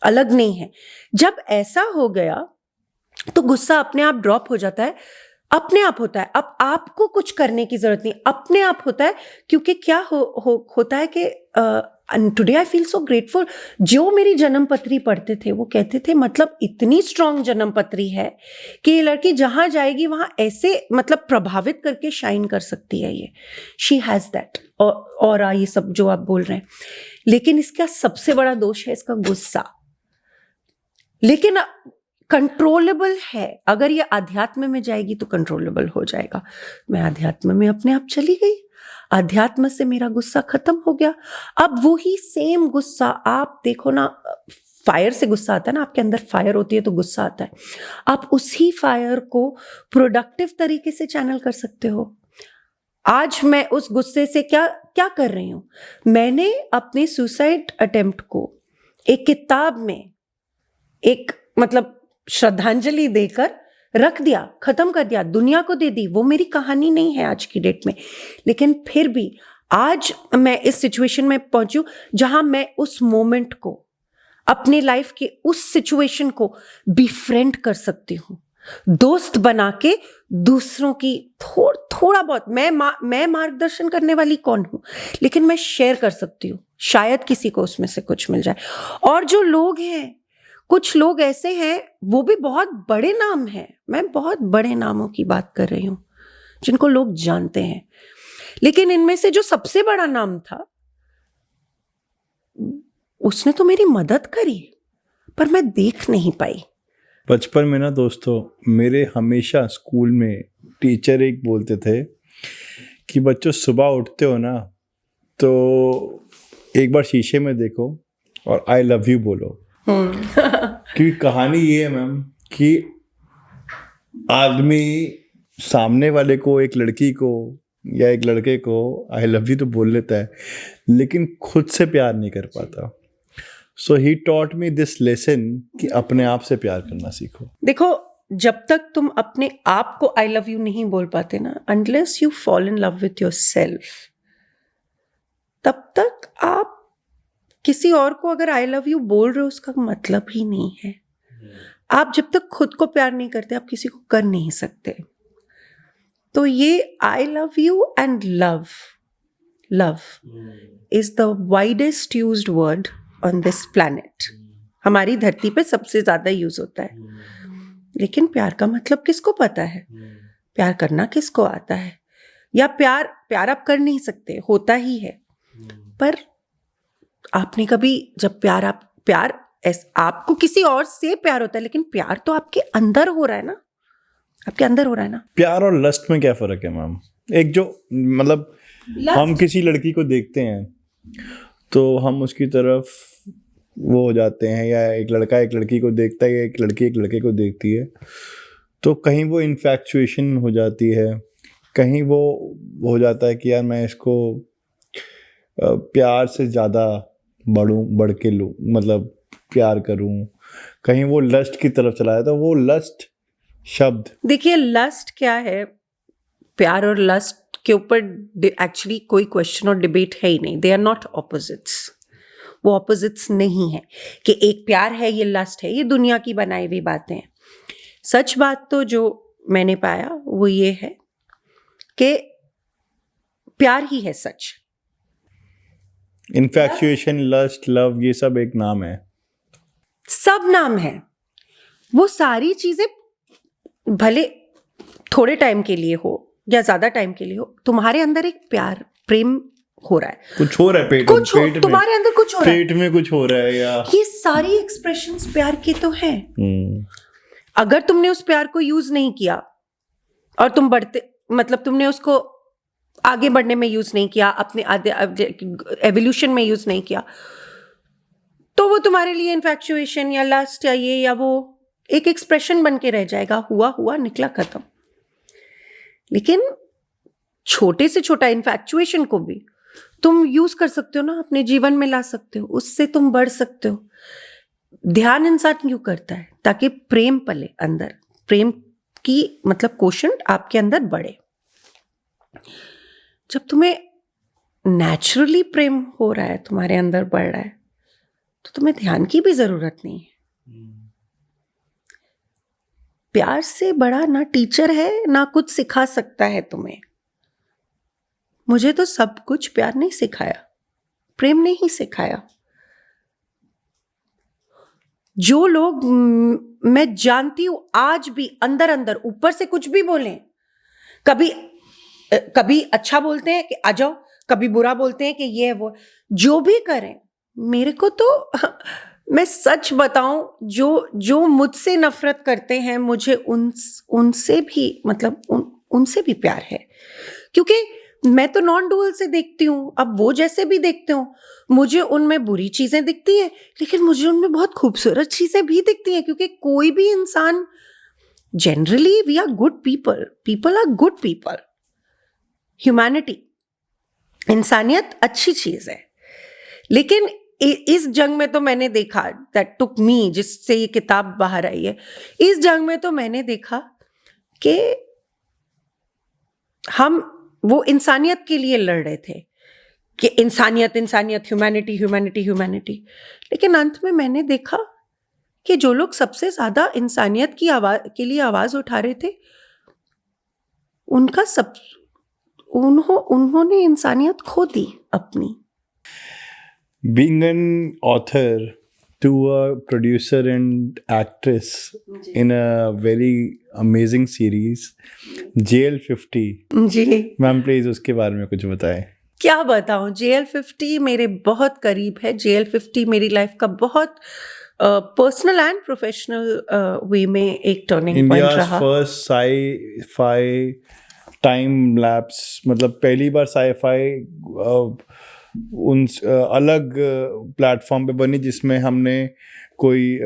Speaker 2: अलग नहीं है। जब ऐसा हो गया तो गुस्सा अपने आप ड्रॉप हो जाता है, अपने आप होता है। अब आपको कुछ करने की जरूरत नहीं, अपने आप होता है। क्योंकि क्या होता है कि today I feel so grateful. जो मेरी जन्म पत्री पढ़ते थे वो कहते थे मतलब इतनी स्ट्रांग जन्म पत्री है कि ये लड़की जहां जाएगी वहां ऐसे मतलब प्रभावित करके शाइन कर सकती है। ये शी हैज दैट और ये सब जो आप बोल रहे हैं। लेकिन इसका सबसे बड़ा दोष है इसका गुस्सा। लेकिन कंट्रोलेबल है। अगर ये अध्यात्म में जाएगी तो कंट्रोलेबल हो जाएगा। मैं अध्यात्म में अपने आप चली गई, अध्यात्म से मेरा गुस्सा खत्म हो गया। अब वही सेम गुस्सा आप देखो ना, फायर से गुस्सा आता है ना, आपके अंदर फायर होती है तो गुस्सा आता है। आप उसी फायर को प्रोडक्टिव तरीके से चैनल कर सकते हो। आज मैं उस गुस्से से क्या कर रही हूं? मैंने अपने सुसाइड अटेम्प्ट को एक किताब में एक मतलब श्रद्धांजलि देकर रख दिया, खत्म कर दिया, दुनिया को दे दी। वो मेरी कहानी नहीं है आज की डेट में, लेकिन फिर भी आज मैं इस सिचुएशन में पहुंचू जहां मैं उस मोमेंट को, अपने लाइफ के उस सिचुएशन को बिफ्रेंड कर सकती हूं, दोस्त बना के दूसरों की थोड़ा बहुत। मैं मार्गदर्शन करने वाली कौन हूं, लेकिन मैं शेयर कर सकती हूँ, शायद किसी को उसमें से कुछ मिल जाए। और जो लोग हैं कुछ लोग ऐसे हैं, वो भी बहुत बड़े नाम हैं, मैं बहुत बड़े नामों की बात कर रही हूं जिनको लोग जानते हैं, लेकिन इनमें से जो सबसे बड़ा नाम था उसने तो मेरी मदद करी पर मैं देख नहीं पाई।
Speaker 1: बचपन में ना दोस्तों, मेरे हमेशा स्कूल में टीचर एक बोलते थे कि बच्चों सुबह उठते हो ना तो एक बार शीशे में देखो और आई लव यू बोलो। क्योंकि कहानी ये है मैम कि आदमी सामने वाले को, एक लड़की को या एक लड़के को आई लव यू तो बोल लेता है, लेकिन खुद से प्यार नहीं कर पाता। So he taught me this lesson कि अपने आप से प्यार करना सीखो।
Speaker 2: देखो, जब तक तुम अपने आप को आई लव यू नहीं बोल पाते ना, unless you fall in love with your self, तब तक आप किसी और को अगर आई लव यू बोल रहे हो उसका मतलब ही नहीं है। आप जब तक खुद को प्यार नहीं करते आप किसी को कर नहीं सकते। तो ये I love you and love is the widest used word on this planet. हमारी धरती पे सबसे ज्यादा यूज होता है, लेकिन प्यार का मतलब किसको पता है? प्यार करना किसको आता है? या प्यार आप कर नहीं सकते, होता ही है, पर आपने कभी जब आपको किसी और से प्यार होता है, लेकिन प्यार तो आपके अंदर हो रहा है ना, आपके अंदर हो रहा है ना।
Speaker 1: प्यार और लस्ट में क्या फर्क है मैम? एक जो मतलब हम किसी लड़की को देखते हैं तो हम उसकी तरफ वो हो जाते हैं, या एक लड़का एक लड़की को देखता है या एक लड़की एक लड़के को देखती है, तो कहीं वो इन्फैक्चुएशन हो जाती है, कहीं वो हो जाता है कि यार मैं इसको प्यार से ज़्यादा बढ़ के लूँ, मतलब प्यार करूँ, कहीं वो लस्ट की तरफ चला जाता है। वो लस्ट शब्द,
Speaker 2: देखिए लस्ट क्या है, प्यार और लस्ट के ऊपर एक्चुअली कोई क्वेश्चन और डिबेट है ही नहीं। दे आर नॉट ऑपोजिट्स, वो ऑपोजिट्स नहीं है कि एक प्यार है ये लस्ट है, ये दुनिया की बनाई हुई बातें हैं। सच बात तो जो मैंने पाया वो ये है कि प्यार ही है सच।
Speaker 1: इन्फैक्चुएशन, लस्ट, लव, ये सब एक नाम है,
Speaker 2: सब नाम है। वो सारी चीजें भले थोड़े टाइम के लिए हो या ज्यादा टाइम के लिए हो, तुम्हारे अंदर एक प्यार प्रेम हो रहा है,
Speaker 1: कुछ हो रहा है, पेट में
Speaker 2: तुम्हारे अंदर कुछ हो रहा है,
Speaker 1: पेट में कुछ हो रहा है, या
Speaker 2: ये सारी एक्सप्रेशंस प्यार के तो हैं। अगर तुमने उस प्यार को यूज नहीं किया और तुम तुमने उसको आगे बढ़ने में यूज नहीं किया, अपने एवोल्यूशन में यूज नहीं किया, तो वो तुम्हारे लिए इन्फैक्चुएशन या लस्ट या ये या वो एक एक्सप्रेशन बन के रह जाएगा। हुआ निकला, खत्म। लेकिन छोटे से छोटा इन्फैक्चुएशन को भी तुम यूज कर सकते हो ना, अपने जीवन में ला सकते हो, उससे तुम बढ़ सकते हो। ध्यान इंसान क्यों करता है? ताकि प्रेम पले अंदर, प्रेम की मतलब क्वोशंट आपके अंदर बढ़े। जब तुम्हें नेचुरली प्रेम हो रहा है, तुम्हारे अंदर बढ़ रहा है, तो तुम्हें ध्यान की भी जरूरत नहीं है। प्यार से बड़ा ना टीचर है ना कुछ सिखा सकता है तुम्हें। मुझे तो सब कुछ प्यार नहीं सिखाया, प्रेम ने ही सिखाया। जो लोग मैं जानती हूं आज भी अंदर अंदर ऊपर से कुछ भी बोलें, कभी अच्छा बोलते हैं कि आ जाओ, कभी बुरा बोलते हैं कि ये वो, जो भी करें, मेरे को तो मैं सच बताऊं, जो मुझसे नफरत करते हैं, मुझे उनसे भी उनसे भी प्यार है। क्योंकि मैं तो नॉन डुअल से देखती हूँ, अब वो जैसे भी देखते हो, मुझे उनमें बुरी चीजें दिखती हैं, लेकिन मुझे उनमें बहुत खूबसूरत चीजें भी दिखती हैं। क्योंकि कोई भी इंसान, generally we are good people are good people. Humanity, इंसानियत अच्छी चीज है। लेकिन इस जंग में तो मैंने देखा, दैट टुक मी, जिससे ये किताब बाहर आई है, इस जंग में तो मैंने देखा कि हम वो इंसानियत के लिए लड़ रहे थे कि इंसानियत, ह्यूमैनिटी, लेकिन अंत में मैंने देखा कि जो लोग सबसे ज्यादा इंसानियत की आवाज के लिए आवाज उठा रहे थे, उन्होंने इंसानियत खो दी अपनी।
Speaker 1: Being an author, to a producer and actress in a very amazing series JL 50।
Speaker 2: जी
Speaker 1: मैम प्लीज उसके बारे में कुछ बताएं।
Speaker 2: क्या बताऊं, JL50 मेरे बहुत करीब है। JL50 मेरी लाइफ का बहुत पर्सनल एंड प्रोफेशनल वे में एक टर्निंग पॉइंट
Speaker 1: इंडियाज
Speaker 2: रहा।
Speaker 1: फर्स्ट साई-फाई टाइम लैप्स, मतलब पहली बार साई-फाई उन अलग प्लेटफॉर्म पे बनी जिसमें हमने कोई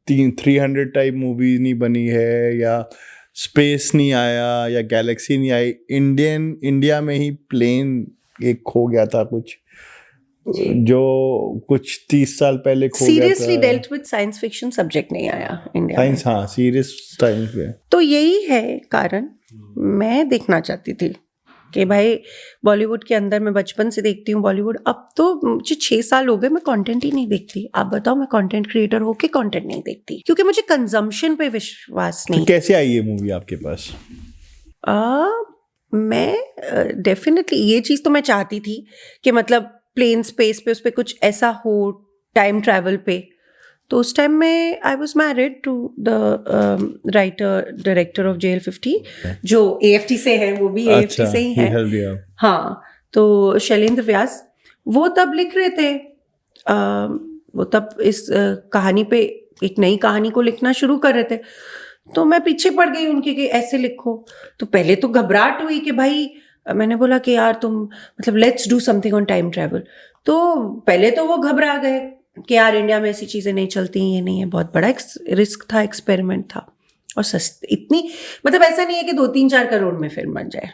Speaker 1: 300 टाइप मूवी नहीं बनी है, या स्पेस नहीं आया, या गैलेक्सी नहीं आई। इंडिया में ही प्लेन एक खो गया था कुछ, जो कुछ 30 साल पहले खो गया था।
Speaker 2: Seriously dealt with science fiction subject नहीं आया इंडिया में।
Speaker 1: साइंस, हाँ, सीरियस टाइम पे।
Speaker 2: तो यही है कारण, मैं देखना चाहती थी कि भाई बॉलीवुड के अंदर, मैं बचपन से देखती हूँ बॉलीवुड। अब तो मुझे 6 साल हो गए मैं कंटेंट ही नहीं देखती। आप बताओ, मैं कंटेंट क्रिएटर होके कंटेंट नहीं देखती क्योंकि मुझे कंजम्पशन पे विश्वास नहीं।
Speaker 1: तो कैसे आई ये मूवी आपके पास?
Speaker 2: मैं डेफिनेटली ये चीज़ तो मैं चाहती थी कि मतलब प्लेन स्पेस पे उस पर कुछ ऐसा हो, टाइम ट्रैवल पे। तो उस टाइम में I was married to the writer director of JL50 जो AFT से है, वो भी AFT से ही है। हाँ, तो शैलेंद्र व्यास वो तब लिख रहे थे, वो तब इस कहानी पे एक नई कहानी को लिखना शुरू कर रहे थे। तो मैं पीछे पड़ गई उनके कि ऐसे लिखो। तो पहले तो घबराहट हुई कि भाई, मैंने बोला कि यार तुम मतलब let's do something on time travel. तो पहले तो वो घबरा गए कि यार इंडिया में ऐसी चीज़ें नहीं चलती, ये नहीं है। बहुत बड़ा रिस्क था, एक्सपेरिमेंट था, और सस्ती इतनी, मतलब ऐसा नहीं है कि 2-3-4 करोड़ में फिल्म बन जाए।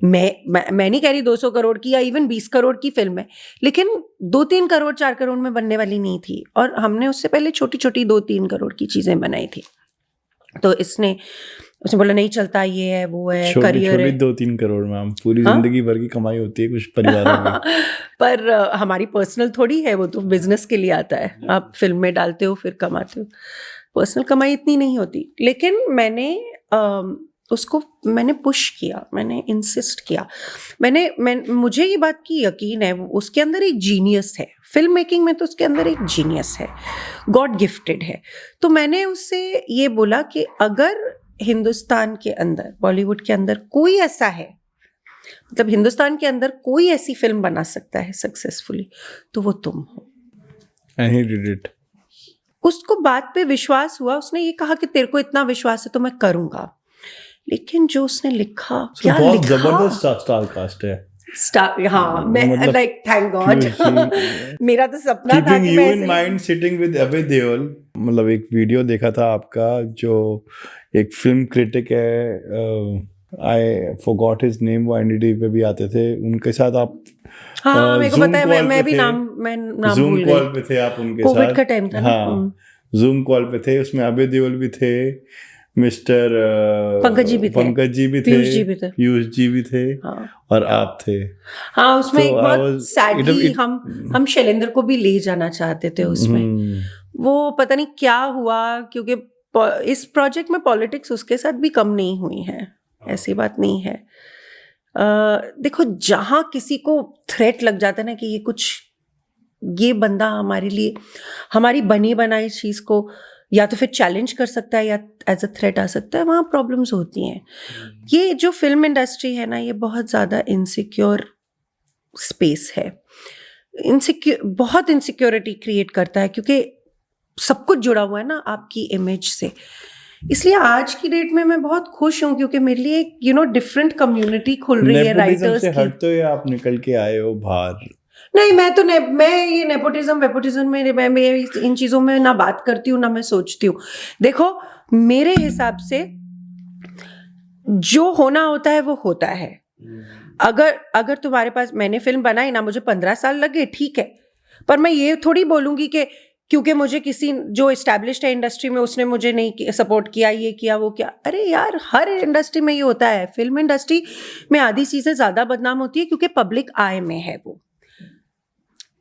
Speaker 2: मैं नहीं कह रही 200 करोड़ की या इवन 20 करोड़ की फिल्म है, लेकिन 2-3 करोड़ 4 करोड़ में बनने वाली नहीं थी। और हमने उससे पहले छोटी छोटी 2-3 करोड़ की चीज़ें बनाई थी। तो उसने बोला नहीं चलता, ये है वो है, करियर है।
Speaker 1: 2-3 करोड़ में हम पूरी जिंदगी भर की कमाई होती है कुछ परिवारों में।
Speaker 2: पर हमारी पर्सनल थोड़ी है, वो तो बिजनेस के लिए आता है। आप फिल्म में डालते हो फिर कमाते हो, पर्सनल कमाई इतनी नहीं होती। लेकिन मैंने उसको पुश किया, मैंने इंसिस्ट किया। मुझे ये बात की यकीन है, उसके अंदर एक जीनियस है। फिल्म मेकिंग में तो उसके अंदर एक जीनियस है, गॉड गिफ्टेड है। तो मैंने उससे ये बोला कि अगर हिंदुस्तान के अंदर, बॉलीवुड के अंदर कोई ऐसा है, मतलब हिंदुस्तान के अंदर कोई ऐसी फिल्म बना सकता है सक्सेसफुली, तो वो तुम हो।
Speaker 1: And he did it.
Speaker 2: उसको बात पे विश्वास हुआ। उसने ये कहा कि तेरे को इतना विश्वास है तो मैं करूंगा। लेकिन जो उसने लिखा, क्या
Speaker 1: बहुत
Speaker 2: लिखा,
Speaker 1: जबरदस्त स्टार कास्ट है।
Speaker 2: हाँ, मैं
Speaker 1: मतलब
Speaker 2: लाइक थैंक गॉड। मेरा तो सपना था
Speaker 1: Keeping
Speaker 2: कि
Speaker 1: you
Speaker 2: मैं
Speaker 1: in mind sitting with Abhay Deol, मतलब एक वीडियो देखा था आपका, जो एक फिल्म क्रिटिक है, आई फॉरगॉट हिज नेम, वो एनडीटी पे भी आते थे, उनके साथ आप
Speaker 2: हाँ, मेरे को पता है, मैं भी नाम
Speaker 1: जूम
Speaker 2: भूल
Speaker 1: कॉल
Speaker 2: गई।
Speaker 1: पे थे आप उनके
Speaker 2: कोविड
Speaker 1: साथ।
Speaker 2: का टाइम था ना।
Speaker 1: हाँ, जूम कॉल पे थे, उसमें अभय देओल भी थे, मिस्टर
Speaker 2: पंकज जी भी थे,
Speaker 1: पीयूष जी भी थे,
Speaker 2: हाँ,
Speaker 1: और आप थे।
Speaker 2: हाँ, उसमें
Speaker 1: So
Speaker 2: एक बहुत सैडली हम शैलेंद्र को भी ले जाना चाहते थे उसमें। वो पता नहीं क्या हुआ, क्योंकि इस प्रोजेक्ट में पॉलिटिक्स उसके साथ भी कम नहीं हुई है, ऐसी बात नहीं है। देखो, जहाँ किसी को थ्रेट लग जाता है ना कि ये बंदा हमारे लिए, हमारी बनी बनाई चीज़ को या तो फिर चैलेंज कर सकता है या एज अ थ्रेट आ सकता है, वहाँ प्रॉब्लम्स होती हैं। ये जो फिल्म इंडस्ट्री है ना, ये बहुत ज़्यादा इनसिक्योर स्पेस है। बहुत इनसिक्योरिटी क्रिएट करता है, क्योंकि सब कुछ जुड़ा हुआ है ना आपकी इमेज से। इसलिए आज की डेट में मैं बहुत खुश हूँ, क्योंकि मेरे लिए एक डिफरेंट कम्युनिटी खुल रही है राइटर्स की।
Speaker 1: हट तो ये आप निकल के आए हो बाहर।
Speaker 2: नहीं, मैं ये नेपोटिज्म में मैं इन चीज़ों में ना बात करती हूँ ना मैं सोचती हूँ। देखो, मेरे हिसाब से जो होना होता है वो होता है। अगर तुम्हारे पास, मैंने फिल्म बनाई ना, मुझे 15 साल लगे, ठीक है, पर मैं ये थोड़ी बोलूँगी कि क्योंकि मुझे किसी जो एस्टैब्लिश्ड है इंडस्ट्री में उसने मुझे नहीं सपोर्ट किया, ये किया वो किया। अरे यार, हर इंडस्ट्री में ये होता है। फिल्म इंडस्ट्री में आधी चीज़ें ज़्यादा बदनाम होती है क्योंकि पब्लिक आई में है वो,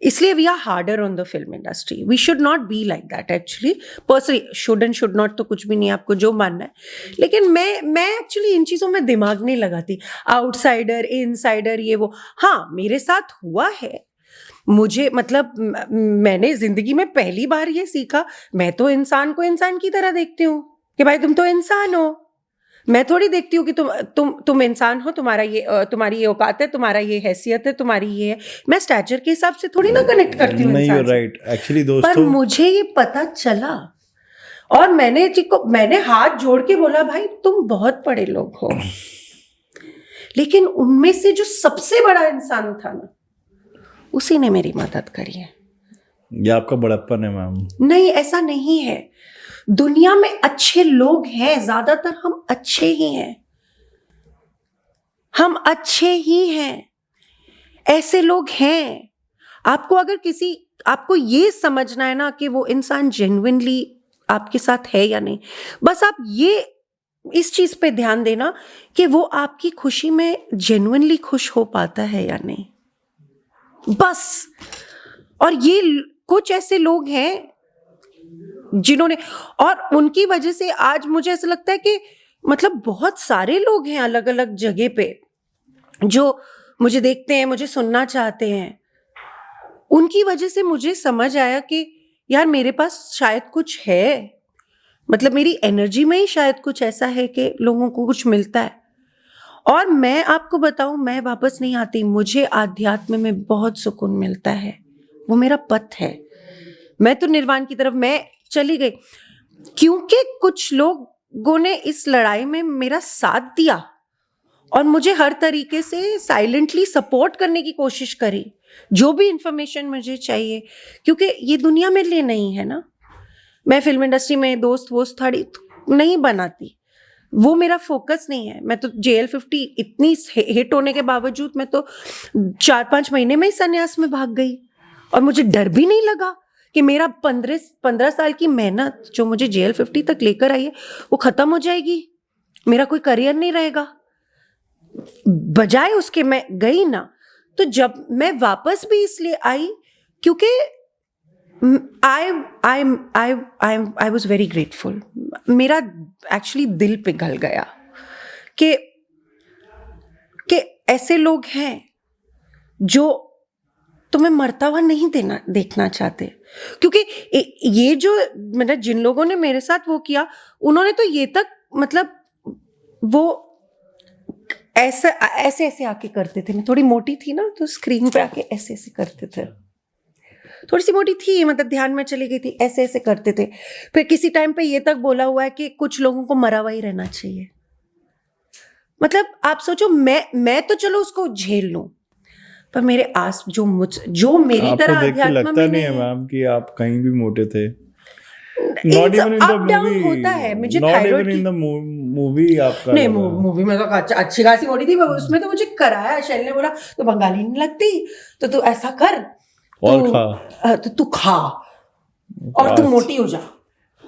Speaker 2: इसलिए we are harder on the film industry. We should not be like that actually. Personally should and should not तो कुछ भी नहीं, आपको जो मानना है। लेकिन मैं एक्चुअली इन चीज़ों में दिमाग नहीं लगाती, आउटसाइडर इनसाइडर ये वो। हाँ, मेरे साथ हुआ है मुझे मतलब मैंने जिंदगी में पहली बार ये सीखा, मैं तो इंसान को इंसान की तरह देखती हूँ कि भाई तुम तो इंसान हो। मैं थोड़ी देखती हूँ कि तुम इंसान हो, तुम्हारी ये औकात है, तुम्हारा ये हैसियत है, तुम्हारी ये है। मैं स्टैचर के हिसाब से थोड़ी ना कनेक्ट करती हूँ
Speaker 1: नहीं,
Speaker 2: इंसान
Speaker 1: you're
Speaker 2: से।
Speaker 1: right. Actually,
Speaker 2: पर
Speaker 1: दोस्तों,
Speaker 2: मुझे ये पता चला और मैंने हाथ जोड़ के बोला, भाई तुम बहुत बड़े लोग हो, लेकिन उनमें से जो सबसे बड़ा इंसान था ना, उसी ने मेरी मदद करी है।
Speaker 1: ये आपका बड़प्पन है मैम।
Speaker 2: नहीं, ऐसा नहीं है। दुनिया में अच्छे लोग हैं, ज्यादातर हम अच्छे ही हैं, हम अच्छे ही हैं, ऐसे लोग हैं। आपको ये समझना है ना कि वो इंसान जेन्युइनली आपके साथ है या नहीं। बस आप ये इस चीज पे ध्यान देना कि वो आपकी खुशी में जेन्युइनली खुश हो पाता है या नहीं, बस। और ये कुछ ऐसे लोग हैं जिन्होंने, और उनकी वजह से आज मुझे ऐसा लगता है कि मतलब बहुत सारे लोग हैं अलग अलग जगह पे जो मुझे देखते हैं, मुझे सुनना चाहते हैं। उनकी वजह से मुझे समझ आया कि यार मेरे पास शायद कुछ है, मतलब मेरी एनर्जी में ही शायद कुछ ऐसा है कि लोगों को कुछ मिलता है। और मैं आपको बताऊं, मैं वापस नहीं आती। मुझे आध्यात्म में बहुत सुकून मिलता है, वो मेरा पथ है। मैं तो निर्वाण की तरफ मैं चली गई क्योंकि कुछ लोगों ने इस लड़ाई में मेरा साथ दिया और मुझे हर तरीके से साइलेंटली सपोर्ट करने की कोशिश करी, जो भी इंफॉर्मेशन मुझे चाहिए, क्योंकि ये दुनिया मेरे लिए नहीं है ना। मैं फिल्म इंडस्ट्री में दोस्त वोस्त थोड़ी नहीं बनाती, वो मेरा फोकस नहीं है। मैं तो JL50 इतनी हिट होने के बावजूद मैं तो 4-5 महीने में ही संन्यास में भाग गई और मुझे डर भी नहीं लगा कि मेरा 15 साल की मेहनत जो मुझे JL50 तक लेकर आई है वो खत्म हो जाएगी, मेरा कोई करियर नहीं रहेगा। बजाय उसके मैं गई ना, तो जब मैं वापस भी इसलिए आई क्योंकि I was very grateful. मेरा एक्चुअली दिल पिघल गया कि ऐसे लोग हैं जो तुम्हें मरता हुआ नहीं देखना चाहते। क्योंकि ये जो मतलब जिन लोगों ने मेरे साथ वो किया, उन्होंने तो ये तक मतलब वो ऐसे ऐसे आके करते थे। मैं थोड़ी मोटी थी ना, तो स्क्रीन पे आके ऐसे ऐसे करते थे। थोड़ी सी मोटी थी, मतलब ध्यान में चली गई थी, ऐसे ऐसे करते थे। फिर किसी टाइम पे ये तक बोला हुआ है कि कुछ लोगों को मरा हुआ ही रहना चाहिए। मतलब आप सोचो, मैं तो चलो उसको झेल लूं, पर मेरे आस जो मेरी तरह
Speaker 1: अध्यात्म में लगता नहीं है मैम कि आप कहीं भी मोटे थे। Not even in the movie.
Speaker 2: होता है मुझे
Speaker 1: Not
Speaker 2: थायराइड
Speaker 1: even
Speaker 2: की।
Speaker 1: in the movie आपका
Speaker 2: नहीं, मूवी में तो अच्छी खासी मोटी थी, उसमें तो मुझे कराया। शैल ने बोला तो बंगाली नहीं लगती, तो तू ऐसा कर
Speaker 1: और खा,
Speaker 2: तो तू खा और तू मोटी हो जा,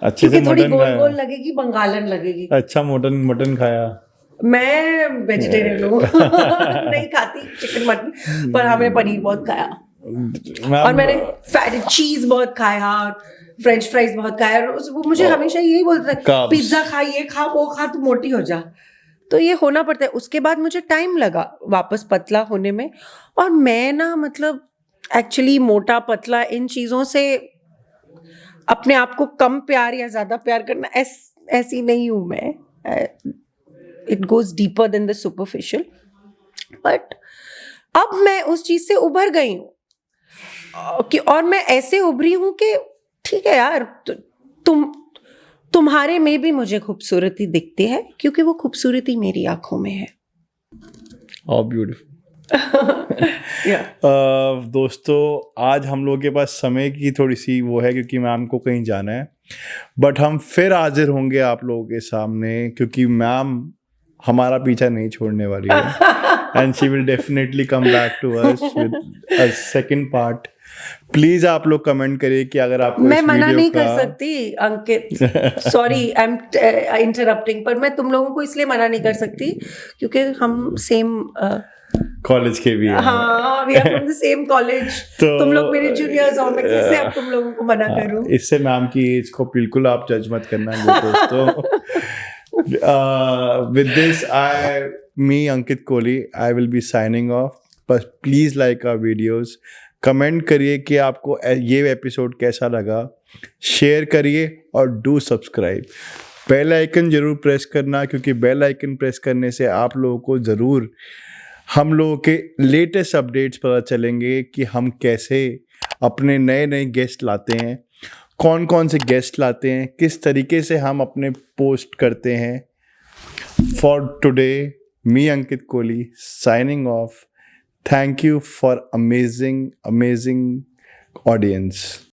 Speaker 1: अच्छे से
Speaker 2: थोड़ी
Speaker 1: मटन
Speaker 2: गोल
Speaker 1: खाया,
Speaker 2: गोल लगेगी, बंगालन लगेगी।
Speaker 1: अच्छा मटन खाया।
Speaker 2: मैं वेजिटेरियन हूँ नहीं खाती चिकन मटन, पर हमने पनीर बहुत खाया और मैंने फैट चीज बहुत खाया, फ्रेंच फ्राइज बहुत खाया। और वो मुझे हमेशा यही बोलता था, पिज्जा खा, ये खा, वो खा, तू मोटी हो जा। तो ये होना पड़ता है। उसके बाद मुझे टाइम लगा वापस पतला होने में। और मैं ना मतलब एक्चुअली मोटा पतला इन चीजों से अपने आप को कम प्यार या ज्यादा प्यार करना ऐसी नहीं हूं मैं। It goes deeper than the superficial. But अब मैं उस चीज से उभर गई हूँ और मैं ऐसे उभरी हूं कि ठीक है यार, तुम्हारे में भी मुझे खूबसूरती दिखती है, क्योंकि वो खूबसूरती मेरी आंखों में है।
Speaker 1: How beautiful. दोस्तों, आज हम लोगों के पास समय की थोड़ी सी वो है, क्योंकि मैम को कहीं जाना है। बट हम फिर हाजिर होंगे आप लोगों के सामने, क्योंकि मैम हमारा पीछा नहीं छोड़ने वाली है and she will definitely come back to us with a second part. Please आप लोग कमेंट करिए कि अगर आपको
Speaker 2: मैं मना नहीं कर सकती अंकित, सॉरी आई एम इंटरप्टिंग, पर मैं तुम लोगों को इसलिए मना नहीं कर सकती क्योंकि हम सेम
Speaker 1: कॉलेज के भी हैं।
Speaker 2: हाँ, we are from the same college. तुम लोग मेरे जूनियर्स हो, मैं कैसे अब तुम लोगों को मना करूं?
Speaker 1: इससे मैम की एज को बिल्कुल आप जज मत करना दोस्तों। With this, me Ankit Kohli, I will be signing off. But please like our videos. Comment करिए कि आपको ये एपिसोड कैसा लगा, शेयर करिए और डू सब्सक्राइब। बेल आइकन ज़रूर प्रेस करना, क्योंकि बेल आइकन प्रेस करने से आप लोगों को ज़रूर हम लोगों के लेटेस्ट अपडेट्स पता चलेंगे कि हम कैसे अपने नए नए गेस्ट लाते हैं, कौन कौन से गेस्ट लाते हैं, किस तरीके से हम अपने पोस्ट करते हैं। For today, me Ankit Kohli signing off. Thank you for amazing audience.